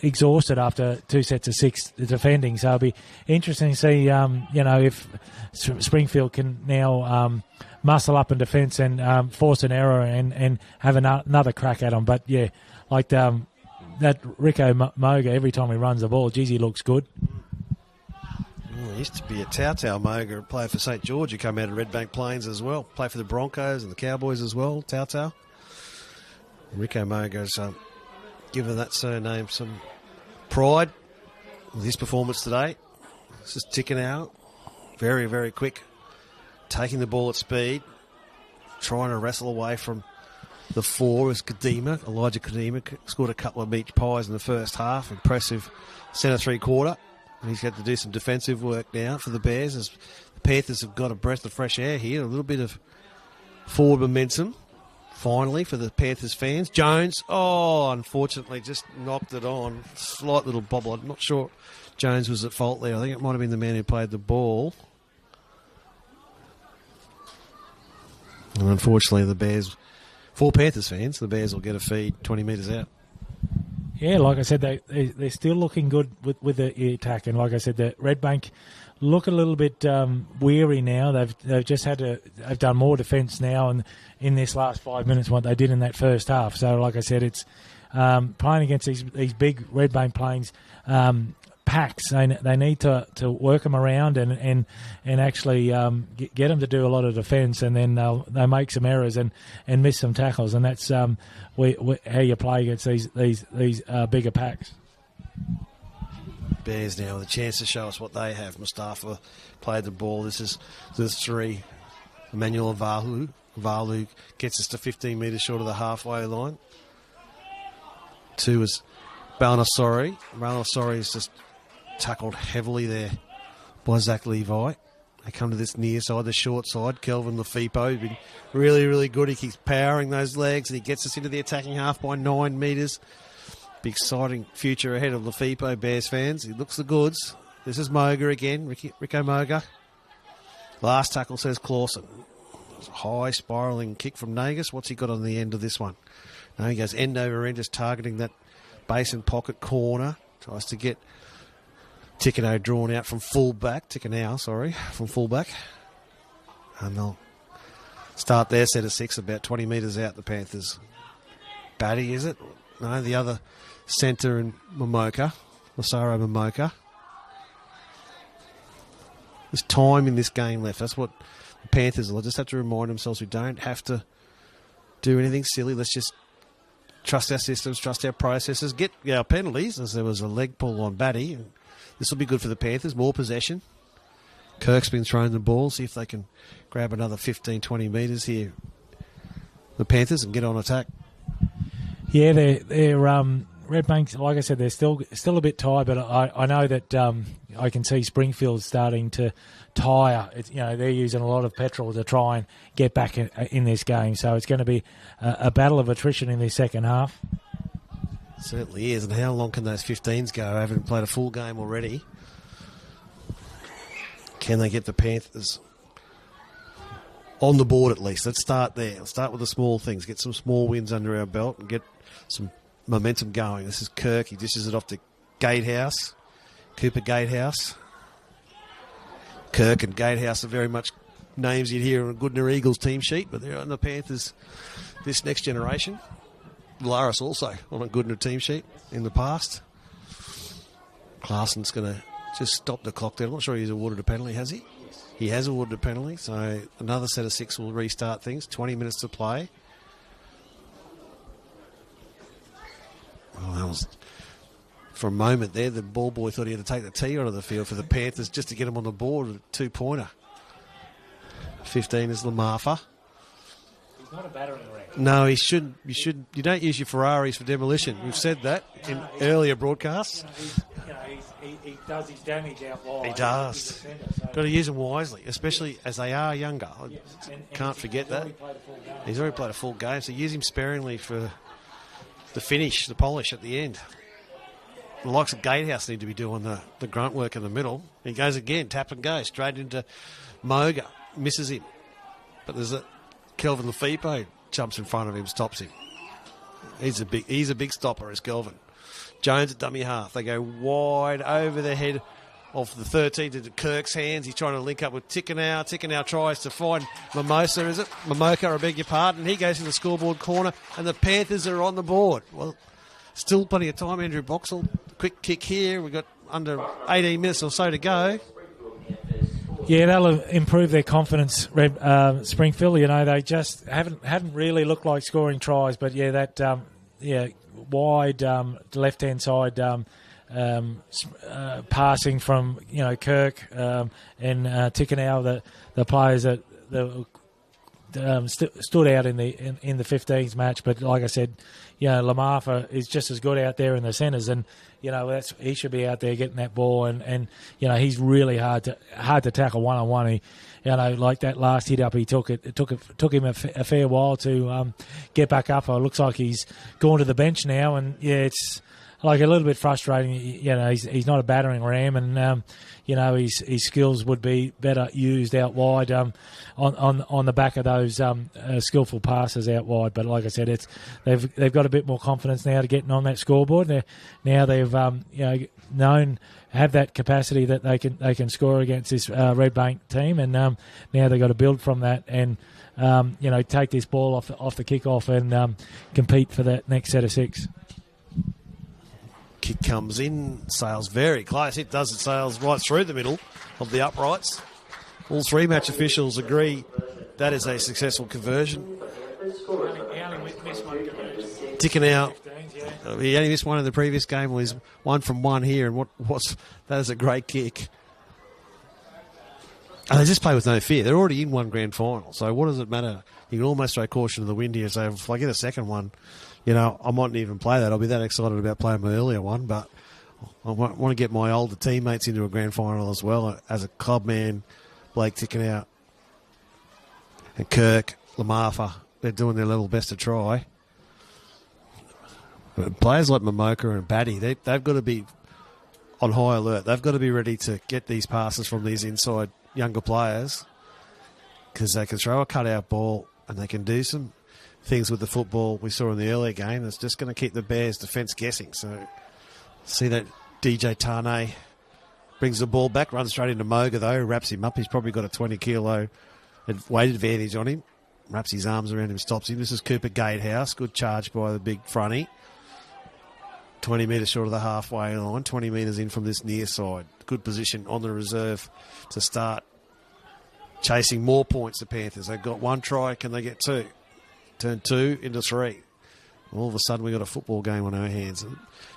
exhausted after 2 sets of 6 defending. So it'll be interesting to see, if Springfield can now muscle up in defence and force an error and have another crack at them. But yeah, like that Rico Moga, every time he runs the ball, geez, he looks good. He used to be a Tautau Moga, player for St George, who came out of Redbank Plains as well. Play for the Broncos and the Cowboys as well, Tautau. Rico Moga's given that surname some pride with his performance today. This is ticking out. Very, very quick. Taking the ball at speed. Trying to wrestle away from the 4 is Elijah Kadima. Scored a couple of meat pies in the first half. Impressive centre 3/4. And he's got to do some defensive work now for the Bears as the Panthers have got a breath of fresh air here. A little bit of forward momentum. Finally, for the Panthers fans. Jones, unfortunately, just knocked it on. Slight little bobble. I'm not sure Jones was at fault there. I think it might have been the man who played the ball. And unfortunately, the Bears, for Panthers fans, the Bears will get a feed 20 metres out. Yeah, like I said, they're still looking good with the attack. And like I said, the Redbank look a little bit weary now. They've just they've done more defence now and in this last 5 minutes what they did in that first half. So like I said, it's playing against these big Redbank Plains packs. They need to work them around and actually get them to do a lot of defence, and then they make some errors and miss some tackles, and that's how you play against these bigger packs. Bears now with a chance to show us what they have. Mustafa played the ball. This is the 3. Emmanuel Valu gets us to 15 metres short of the halfway line. 2 is Balnasori. Balnasori is just tackled heavily there by Zach Levi. They come to this near side, the short side. Kelvin Lefipo has been really, really good. He keeps powering those legs and he gets us into the attacking half by 9 metres. Big exciting future ahead of Lefipo, Bears fans. He looks the goods. This is Moga again, Rico Moga. Last tackle says Clawson. High spiralling kick from Nagus. What's he got on the end of this one? No, he goes end over end, just targeting that base and pocket corner. Tries to get Tikano drawn out from fullback. From fullback. And they'll start their set of 6 about 20 metres out, the Panthers. Batty, is it? No, the other centre in Masaro Momoka. There's time in this game left. That's what the Panthers will just have to remind themselves. We don't have to do anything silly. Let's just trust our systems, trust our processes, get our penalties, as there was a leg pull on Batty. And this will be good for the Panthers. More possession. Kirk's been throwing the ball. See if they can grab another 15, 20 metres here. The Panthers and get on attack. Yeah, they're Redbank, like I said, they're still a bit tired, but I know that I can see Springfield starting to tire. They're using a lot of petrol to try and get back in this game, so it's going to be a battle of attrition in this second half. Certainly is, and how long can those 15s go? I haven't played a full game already. Can they get the Panthers on the board at least? Let's start there. Let's start with the small things. Get some small wins under our belt and get some momentum going. This is Kirk. He dishes it off to Gatehouse. Cooper Gatehouse. Kirk and Gatehouse are very much names you'd hear on a Goodner Eagles team sheet, but they're on the Panthers this next generation. Laris also on a Goodner team sheet in the past. Clarson's going to just stop the clock there. I'm not sure he's awarded a penalty, has he? He has awarded a penalty, so another set of 6 will restart things. 20 minutes to play. For a moment there, the ball boy thought he had to take the tee onto the field for the Panthers just to get him on the board. A 2-pointer. 15 is Lamarfa. He's not a battering ram. No, he shouldn't. You don't use your Ferraris for demolition. We've said that in earlier broadcasts. He does his damage out wide. He does. Got to use them wisely, especially as they are younger. Can't forget that. He's already played a full game, so use him sparingly for the finish, the polish at the end. The likes of Gatehouse need to be doing the grunt work in the middle. He goes again, tap and go, straight into Moga. Misses him. But there's Kelvin Lafippo jumps in front of him, stops him. He's a big stopper, is Kelvin. Jones at dummy half. They go wide over the head of the 13 to Kirk's hands. He's trying to link up with Tickenau. Tickenau tries to find Mimosa, is it? Mimoka, I beg your pardon. He goes to the scoreboard corner, and the Panthers are on the board. Well, still plenty of time. Andrew Boxall, quick kick here. We've got under 18 minutes or so to go. Yeah, that'll improve their confidence, Springfield. You know, they just hadn't really looked like scoring tries, but yeah, that wide left-hand side passing from Kirk and Tickenau, the players that stood out in the 15s match. But like I said, Lamarfa is just as good out there in the centres, and he should be out there getting that ball, and he's really hard to tackle one-on-one. He, like that last hit up he took, it took him a fair while to get back up. It looks like he's gone to the bench now, and it's like a little bit frustrating. He's not a battering ram, and his skills would be better used out wide on the back of those skillful passes out wide. But like I said, they've got a bit more confidence now to getting on that scoreboard. They've have that capacity that they can score against this Redbank team, and now they've got to build from that and take this ball off the kickoff and compete for that next set of 6. Kick comes in, sails very close. It does. It sails right through the middle of the uprights. All 3 match officials agree that is a successful conversion. Tickenau, he only missed one in the previous game. Well, he's 1 from 1 here, and that is a great kick. And they just play with no fear. They're already in one grand final, so what does it matter? You can almost throw caution to the wind here and say, if I get a second one, I mightn't even play that. I'll be that excited about playing my earlier one, but I want to get my older teammates into a grand final as well. As a club man, Blake Tickenau and Kirk, Lamarfa, they're doing their level best to try. But players like Mimoka and Batty, they've got to be on high alert. They've got to be ready to get these passes from these inside younger players, because they can throw a cutout ball and they can do some things with the football we saw in the earlier game that's just going to keep the Bears' defence guessing. So see that DJ Tane brings the ball back, runs straight into Moga though, wraps him up. He's probably got a 20-kilo weight advantage on him. Wraps his arms around him, stops him. This is Cooper Gatehouse. Good charge by the big fronty. 20 metres short of the halfway line, 20 metres in from this near side. Good position on the reserve to start chasing more points, the Panthers. They've got 1 try. Can they get 2? Turn 2 into 3. All of a sudden, we've got a football game on our hands.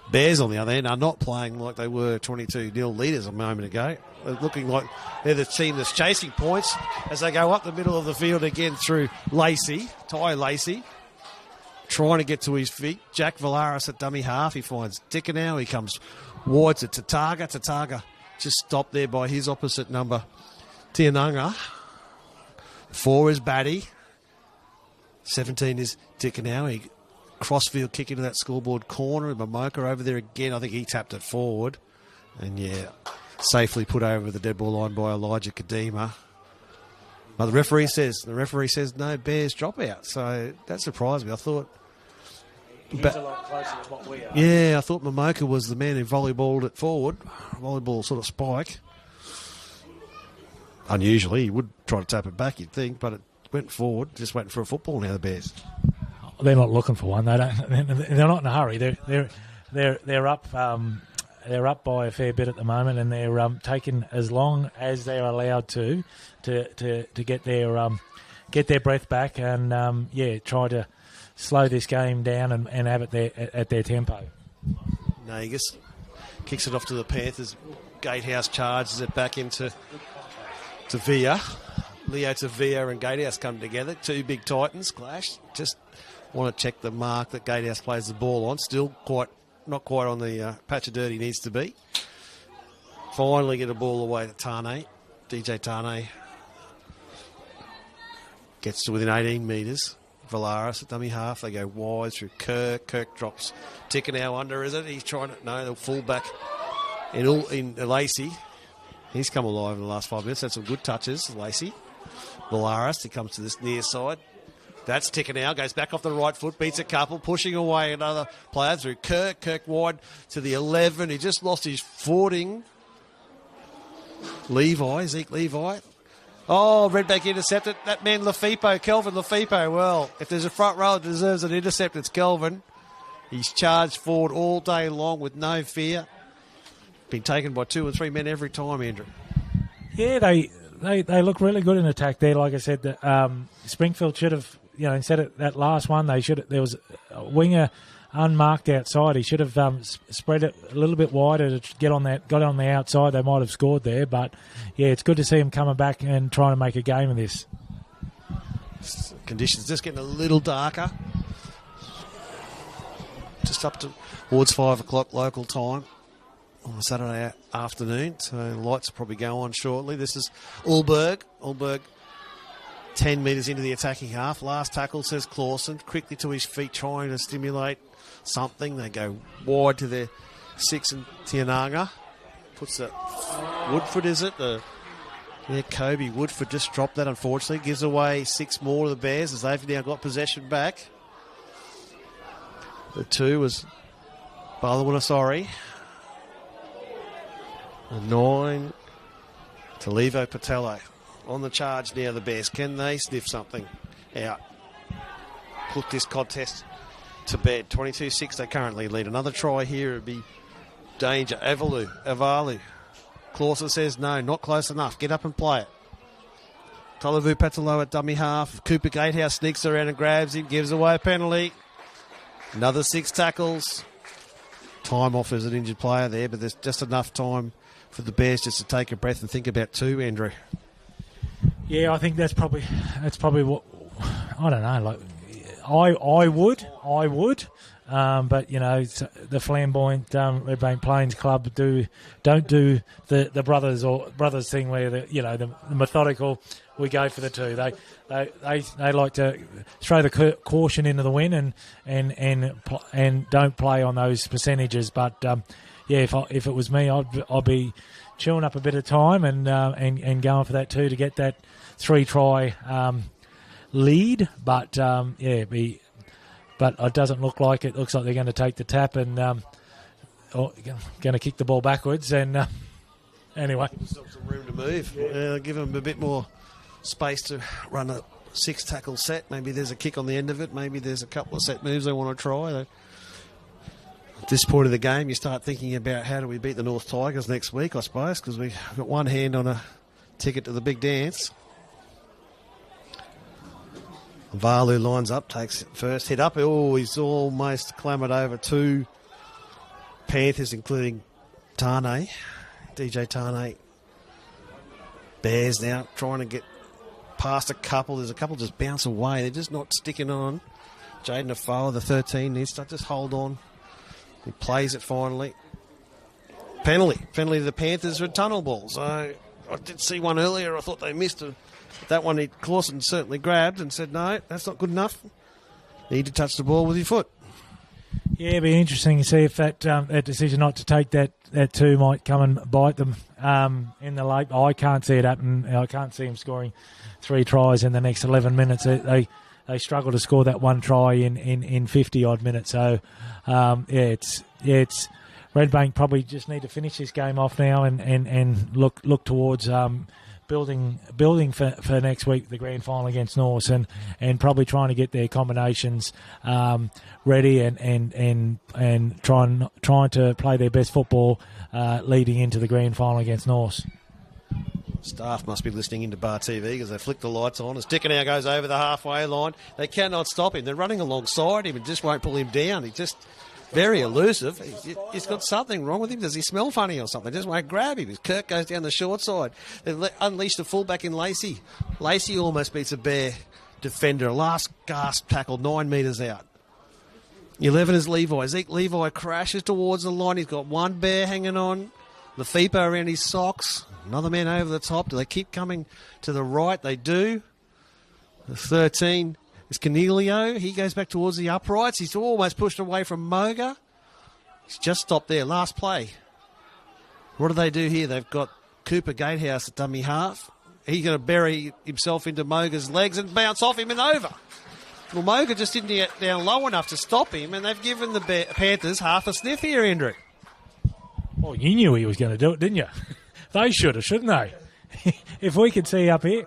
Bears, on the other hand, are not playing like they were 22-0 leaders a moment ago. They're looking like they're the team that's chasing points as they go up the middle of the field again through Ty Lacey, trying to get to his feet. Jack Valaris at dummy half. He finds Tickenau. He comes wide to Tataga. Tataga just stopped there by his opposite number, Tiananga. 4 is Batty. 17 is Tickenau. He crossfield kick into that scoreboard corner. Momoka over there again. I think he tapped it forward. And safely put over the dead ball line by Elijah Kadima. But the referee says no Bears dropout. So that surprised me. I thought he's a lot closer than what we are. Yeah, I thought Momoka was the man who volleyballed it forward. Volleyball sort of spike. Unusually, he would try to tap it back, you'd think, but it went forward, just waiting for a football now, the Bears. They're not looking for one. They're not in a hurry. They're up. They're up by a fair bit at the moment, and they're taking as long as they're allowed to get their breath back and try to slow this game down and have it there at their tempo. Nagus kicks it off to the Panthers. Gatehouse charges it back into Villa. Leo to Villa and Gatehouse come together. Two big Titans clash. Just want to check the mark that Gatehouse plays the ball on. Still not quite on the patch of dirt he needs to be. Finally get a ball away to Tane. DJ Tane gets to within 18 metres. Valaris at dummy half. They go wide through Kirk. Kirk drops. Tickenau under, is it? He's trying to... No, the full-back in Lacey. He's come alive in the last 5 minutes. Had some good touches, Lacey. Valaris, he comes to this near side. That's Tickenau. Goes back off the right foot. Beats a couple. Pushing away another player through Kirk. Kirk wide to the 11. He just lost his footing. Zeke Levi. Oh, Redbank intercepted. That man Kelvin Lafipo. Well, if there's a front row that deserves an intercept, it's Kelvin. He's charged forward all day long with no fear. Been taken by 2 and 3 men every time, Andrew. Yeah, they look really good in attack there. Like I said, Springfield should have, instead of that last one, there was a winger unmarked outside. He should have spread it a little bit wider to got on the outside. They might have scored there, but yeah, it's good to see him coming back and trying to make a game of this. Conditions just getting a little darker. Just up towards 5 o'clock local time on a Saturday afternoon, so lights will probably go on shortly. This is Ulberg. Ulberg 10 metres into the attacking half. Last tackle, says Clawson, quickly to his feet trying to stimulate something. They go wide to their 6 and Tiananga. Puts the Woodford, is it? Kobe Woodford just dropped that, unfortunately. Gives away 6 more to the Bears as they've now got possession back. The 2 was Balawinasori. A 9 to Levo Patello. On the charge now, the Bears. Can they sniff something out? Put this contest to bed. 22-6 they currently lead. Another try here would be danger. Avalu. Clawson says no, not close enough. Get up and play it. Tolavu Patalo at dummy half. Cooper Gatehouse sneaks around and grabs him. Gives away a penalty. Another 6 tackles. Time off as an injured player there, but there's just enough time for the Bears just to take a breath and think about 2, Andrew. Yeah, I think that's probably what, I don't know. Like, I would, but the flamboyant Redbank Plains Club don't do the brothers thing where the methodical. We go for the 2. They like to throw the caution into the wind and don't play on those percentages. But if it was me, I'd be chewing up a bit of time and going for that 2 to get that 3 try lead. But but it doesn't look like it. Looks like they're going to take the tap and going to kick the ball backwards. And anyway, some room to move. Give them a bit more space to run a 6 tackle set. Maybe there's a kick on the end of it. Maybe there's a couple of set moves they want to try. At this point of the game, you start thinking about how do we beat the North Tigers next week, I suppose, because we've got one hand on a ticket to the big dance. Valu lines up, takes first hit up. Oh, he's almost clambered over 2 Panthers, including Tane, DJ Tane. Bears now trying to get past a couple. There's a couple just bounce away. They're just not sticking on. Jaden Afoa, the 13, needs to just hold on. He plays it finally. Penalty to the Panthers for a tunnel ball. So I did see one earlier. I thought they missed it. That one Clawson certainly grabbed and said, no, that's not good enough. Need to touch the ball with your foot. Yeah, it'd be interesting to see if that decision not to take that 2 might come and bite them in the late. I can't see it happen. I can't see them scoring 3 tries in the next 11 minutes. They struggle to score that 1 try in 50 odd minutes. So it's Redbank probably just need to finish this game off now and look towards building for next week, the grand final against Norse, and probably trying to get their combinations ready and trying to play their best football leading into the grand final against Norse. Staff must be listening into Bar TV because they flick the lights on as Tickenau goes over the halfway line. They cannot stop him. They're running alongside him and just won't pull him down. He just very elusive. He's got something wrong with him. Does he smell funny or something? Just won't grab him. Kirk goes down the short side. They unleash the fullback in Lacey. Lacey almost beats a Bear defender. Last gasp tackle, 9 metres out. 11 is Levi. Zeke Levi crashes towards the line. He's got one Bear hanging on. Lafipo around his socks. Another man over the top. Do they keep coming to the right? They do. The 13 is Canelio. He goes back towards the uprights. He's almost pushed away from Moga. He's just stopped there. Last play. What do they do here? They've got Cooper Gatehouse at dummy half. He's going to bury himself into Moga's legs and bounce off him and over. Well, Moga just didn't get down low enough to stop him, and they've given the Panthers half a sniff here, Andrew. Well, you knew he was going to do it, didn't you? They should have, shouldn't they? If we could see up here.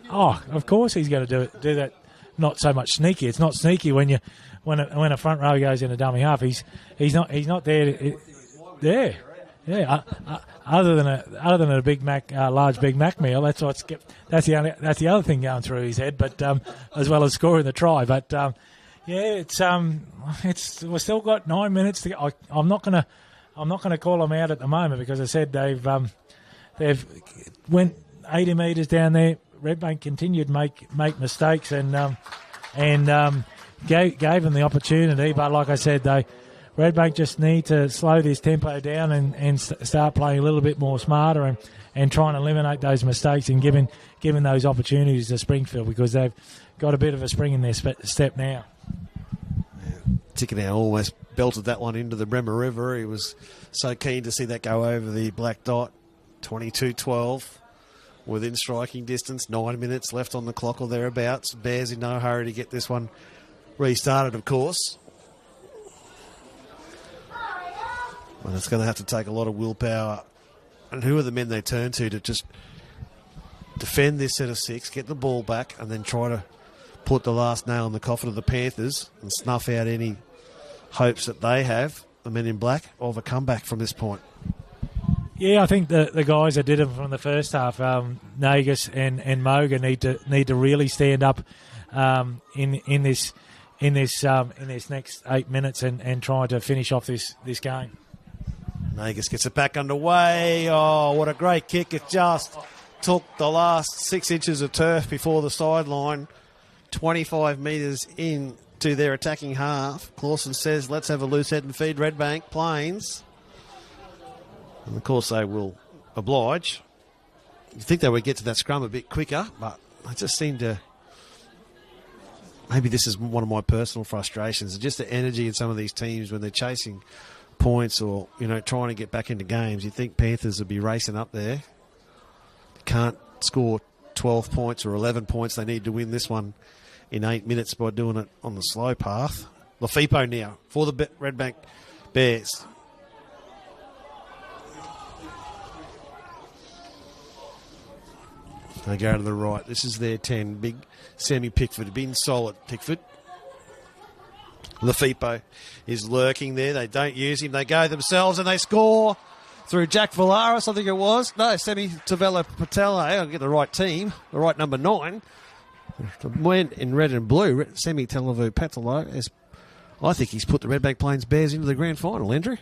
Oh, of course he's going to do that. Not so much sneaky. It's not sneaky when a front row goes in a dummy half. He's not there. Yeah. Other than a Big Mac, large Big Mac meal, that's the other thing going through his head. But as well as scoring the try. But we've still got 9 minutes to go. I'm not gonna call them out at the moment because I said they've went 80 metres down there. Redbank continued to make mistakes and gave them the opportunity. But like I said, Redbank just need to slow this tempo down and start playing a little bit more smarter and trying to eliminate those mistakes and giving those opportunities to Springfield because they've got a bit of a spring in their step now. Tickenau almost belted that one into the Bremer River. He was so keen to see that go over the black dot. 22-12. Within striking distance, 9 minutes left on the clock or thereabouts. Bears in no hurry to get this one restarted, of course. Well, it's going to have to take a lot of willpower. And who are the men they turn to just defend this set of 6, get the ball back, and then try to put the last nail in the coffin of the Panthers and snuff out any hopes that they have, the men in black, of a comeback from this point? Yeah, I think the guys that did it from the first half, Nagus and Moga need to really stand up in this next 8 minutes and try to finish off this game. Nagus gets it back underway. Oh, what a great kick! It just took the last 6 inches of turf before the sideline. 25 metres into their attacking half. Clawson says, "Let's have a loose head and feed Redbank Plains." And of course they will oblige. You'd think they would get to that scrum a bit quicker, but I just seem to... Maybe this is one of my personal frustrations. Just the energy in some of these teams when they're chasing points or, trying to get back into games. You'd think Panthers would be racing up there. Can't score 12 points or 11 points. They need to win this one in 8 minutes by doing it on the slow path. Lafipo now for the Redbank Bears. They go to the right. This is their 10. Big Sammy Pickford. Been solid, Pickford. Lafipo is lurking there. They don't use him. They go themselves and they score through Jack Villaris, I think it was. No, Semi Tavella Patella. I'll get the right team, the right number 9. Went in red and blue. Semi Televu Patella. I think he's put the Redbank Plains Bears into the grand final, Andrew.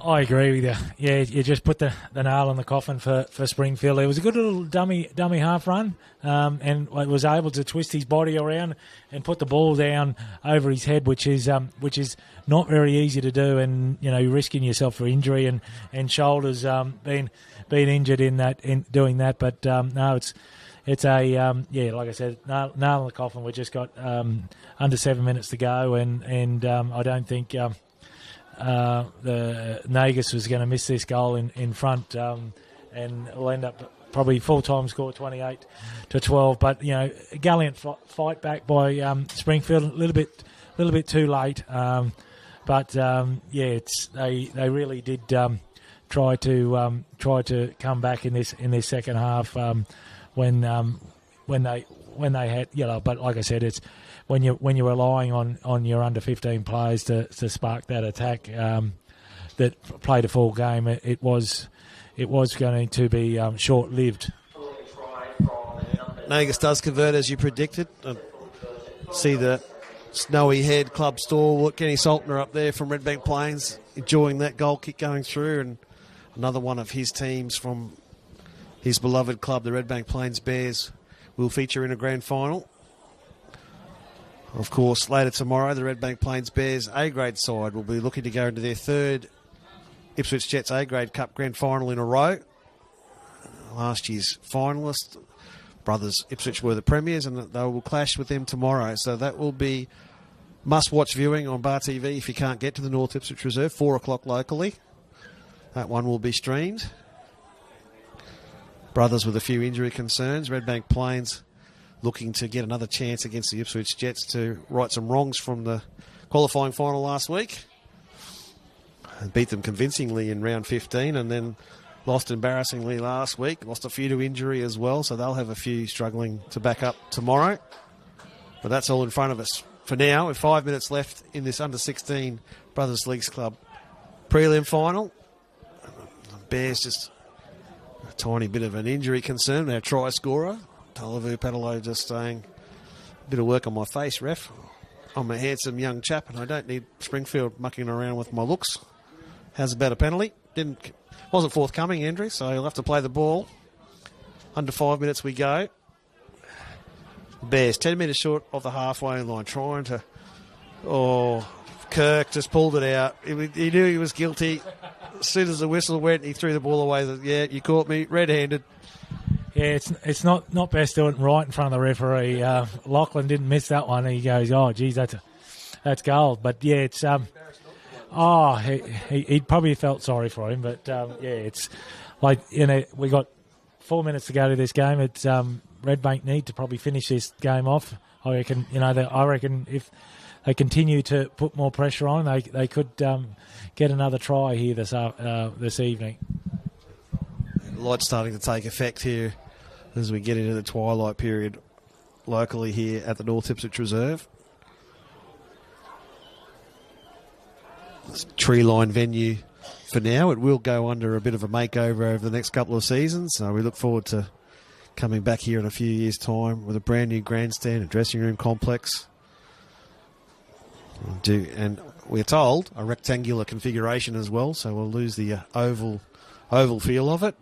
I agree with you. Yeah, you just put the nail in the coffin for Springfield. It was a good little dummy half run, and was able to twist his body around and put the ball down over his head, which is not very easy to do. And you're risking yourself for injury and shoulders being injured in doing that. But no, it's a like I said, nail in the coffin. We just got under 7 minutes to go, and I don't think. The Nagus was going to miss this goal in front, and will end up probably full-time score 28-12. But gallant fight back by Springfield, a little bit too late. But they really did try to come back in this second half when they had But like I said, it's. When you're relying on your under 15 players to spark that attack that played a full game, it was going to be short lived. Nagus does convert as you predicted. See the Snowy Head club stalwart Kenny Saltner up there from Redbank Plains, enjoying that goal kick going through, and another one of his teams from his beloved club, the Redbank Plains Bears, will feature in a grand final. Of course, later tomorrow, the Redbank Plains Bears A-grade side will be looking to go into their third Ipswich Jets A-grade Cup grand final in a row. Last year's finalist, brothers Ipswich, were the premiers, and they will clash with them tomorrow. So that will be must-watch viewing on Bar TV if you can't get to the North Ipswich Reserve, 4 o'clock locally. That one will be streamed. Brothers with a few injury concerns. Redbank Plains looking to get another chance against the Ipswich Jets to right some wrongs from the qualifying final last week. Beat them convincingly in round 15 and then lost embarrassingly last week. Lost a few to injury as well, so they'll have a few struggling to back up tomorrow. But that's all in front of us for now, with 5 minutes left in this under-16 Brothers Leagues Club prelim final. Bears just a tiny bit of an injury concern. Our try scorer, Talavu Padalo, just saying, a bit of work on my face, ref. I'm a handsome young chap and I don't need Springfield mucking around with my looks. How's about a penalty? Wasn't forthcoming, Andrew, so he'll have to play the ball. Under 5 minutes we go. Bears 10 metres short of the halfway line, trying to... Oh, Kirk just pulled it out. He knew he was guilty. As soon as the whistle went, he threw the ball away. Yeah, you caught me red-handed. Yeah, it's not best doing it right in front of the referee. Lachlan didn't miss that one. He goes, oh, geez, that's gold. But yeah, it's he probably felt sorry for him. But yeah, it's like, we got 4 minutes to go to this game. It's Redbank need to probably finish this game off. I reckon. I reckon if they continue to put more pressure on, they could get another try here this evening. Light's starting to take effect here as we get into the twilight period locally here at the North Ipswich Reserve. It's a tree-lined venue for now. It will go under a bit of a makeover over the next couple of seasons, so we look forward to coming back here in a few years' time with a brand new grandstand, a dressing room complex. And we're told a rectangular configuration as well, so we'll lose the oval feel of it.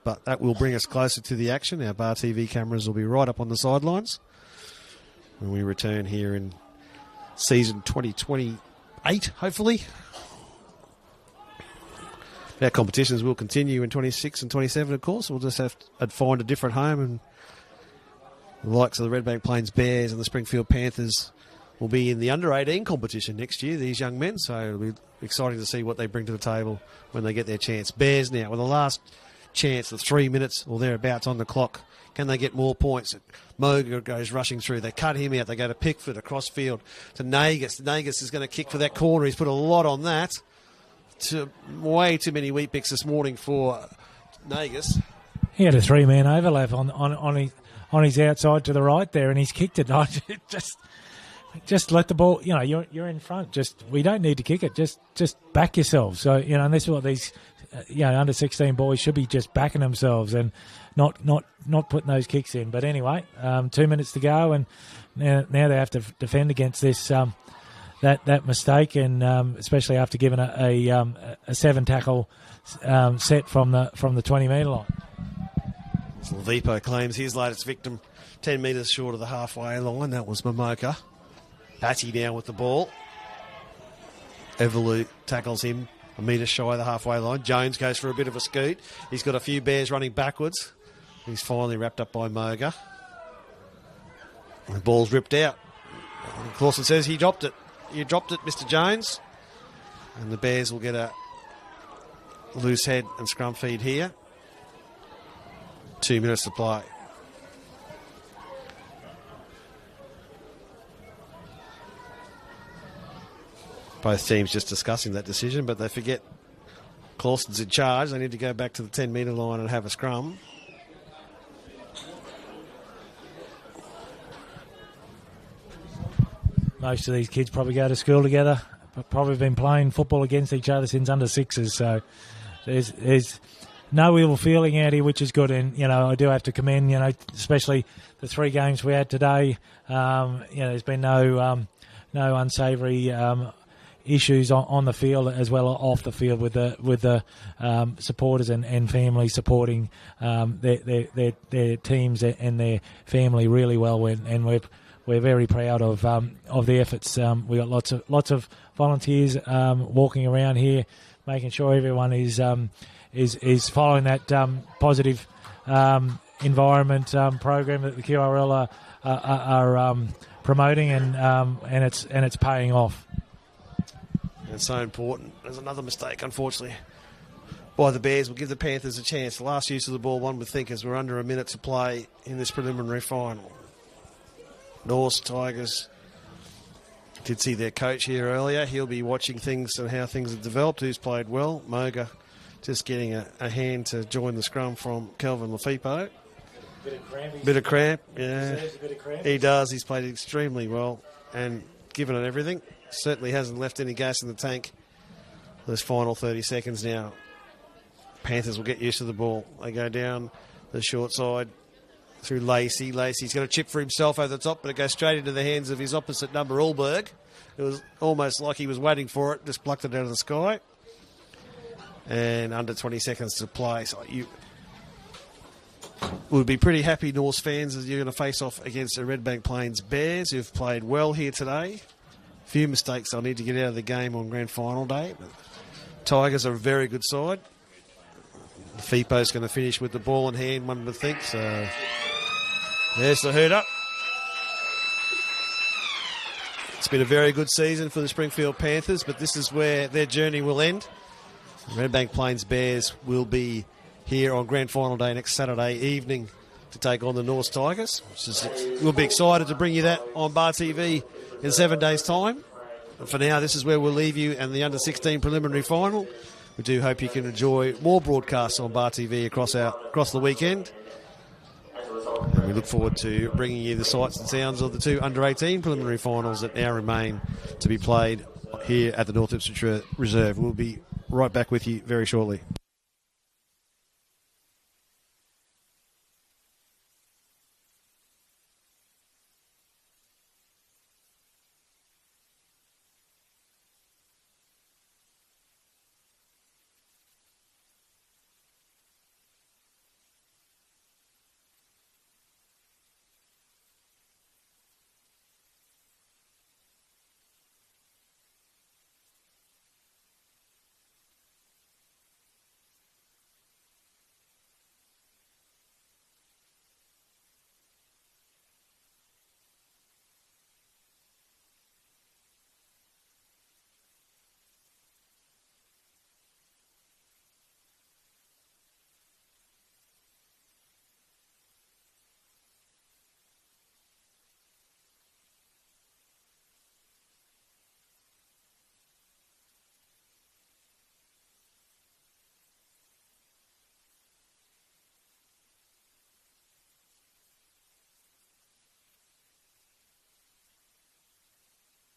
But that will bring us closer to the action. Our Bar TV cameras will be right up on the sidelines when we return here in season 2028, hopefully. Our competitions will continue in 26 and 27, of course. We'll just have to find a different home, and the likes of the Redbank Plains Bears and the Springfield Panthers will be in the under-18 competition next year, these young men. So it'll be exciting to see what they bring to the table when they get their chance. Bears now with the last chance of 3 minutes or thereabouts on the clock. Can they get more points? Moga goes rushing through. They cut him out. They go to Pickford across field to Nagus. Nagus is going to kick for that corner. He's put a lot on that. Way too many wheat picks this morning for Nagus. He had a three-man overlap on his outside to the right there, and he's kicked it. Just let the ball. You're in front. We don't need to kick it. Just back yourselves. So and this is what these under 16 boys should be, just backing themselves and not putting those kicks in. But anyway, 2 minutes to go, and now they have to defend against this that mistake, and especially after giving a 7-tackle set from the 20-metre line. Levipo claims his latest victim 10 metres short of the halfway line. That was Momoka. Batty down with the ball. Evalu tackles him a metre shy of the halfway line. Jones goes for a bit of a scoot. He's got a few Bears running backwards. He's finally wrapped up by Moga. The ball's ripped out. Clausen says he dropped it. You dropped it, Mr. Jones. And the Bears will get a loose head and scrum feed here. 2 minutes to play. Both teams just discussing that decision, but they forget Clausen's in charge. They need to go back to the 10-metre line and have a scrum. Most of these kids probably go to school together, but probably been playing football against each other since under sixes. So there's no ill feeling out here, which is good. And, I do have to commend, especially the 3 games we had today. There's been no unsavoury issues on the field as well off the field with the supporters and families supporting their teams and their family really well, and we're very proud of the efforts. We got lots of volunteers walking around here, making sure everyone is following that positive environment program that the QRL are promoting, and it's paying off. It's so important. There's another mistake, unfortunately, by the Bears. Will give the Panthers a chance. The last use of the ball, one would think, as we're under a minute to play in this preliminary final. Norse Tigers did see their coach here earlier. He'll be watching things and how things have developed, who's played well. Moga just getting a hand to join the scrum from Kelvin Lafipo. Bit of cramp, yeah. He does. He's played extremely well and given it everything. Certainly hasn't left any gas in the tank for this final 30 seconds now. Panthers will get used to the ball. They go down the short side through Lacey. Lacey's got a chip for himself over the top, but it goes straight into the hands of his opposite number, Ulberg. It was almost like he was waiting for it, just plucked it out of the sky. And under 20 seconds to play. So you would be pretty happy, Norse fans, as you're going to face off against the Redbank Plains Bears, who've played well here today. Few mistakes they'll need to get out of the game on grand final day. But Tigers are a very good side. Fipo's going to finish with the ball in hand, one would think. So there's the hooter. It's been a very good season for the Springfield Panthers, but this is where their journey will end. Redbank Plains Bears will be here on grand final day next Saturday evening to take on the Norse Tigers. We'll be excited to bring you that on Bar TV in 7 days' time. But for now, this is where we'll leave you and the under-16 preliminary final. We do hope you can enjoy more broadcasts on Bar TV across the weekend. And we look forward to bringing you the sights and sounds of the two under-18 preliminary finals that now remain to be played here at the North Ipswich Reserve. We'll be right back with you very shortly.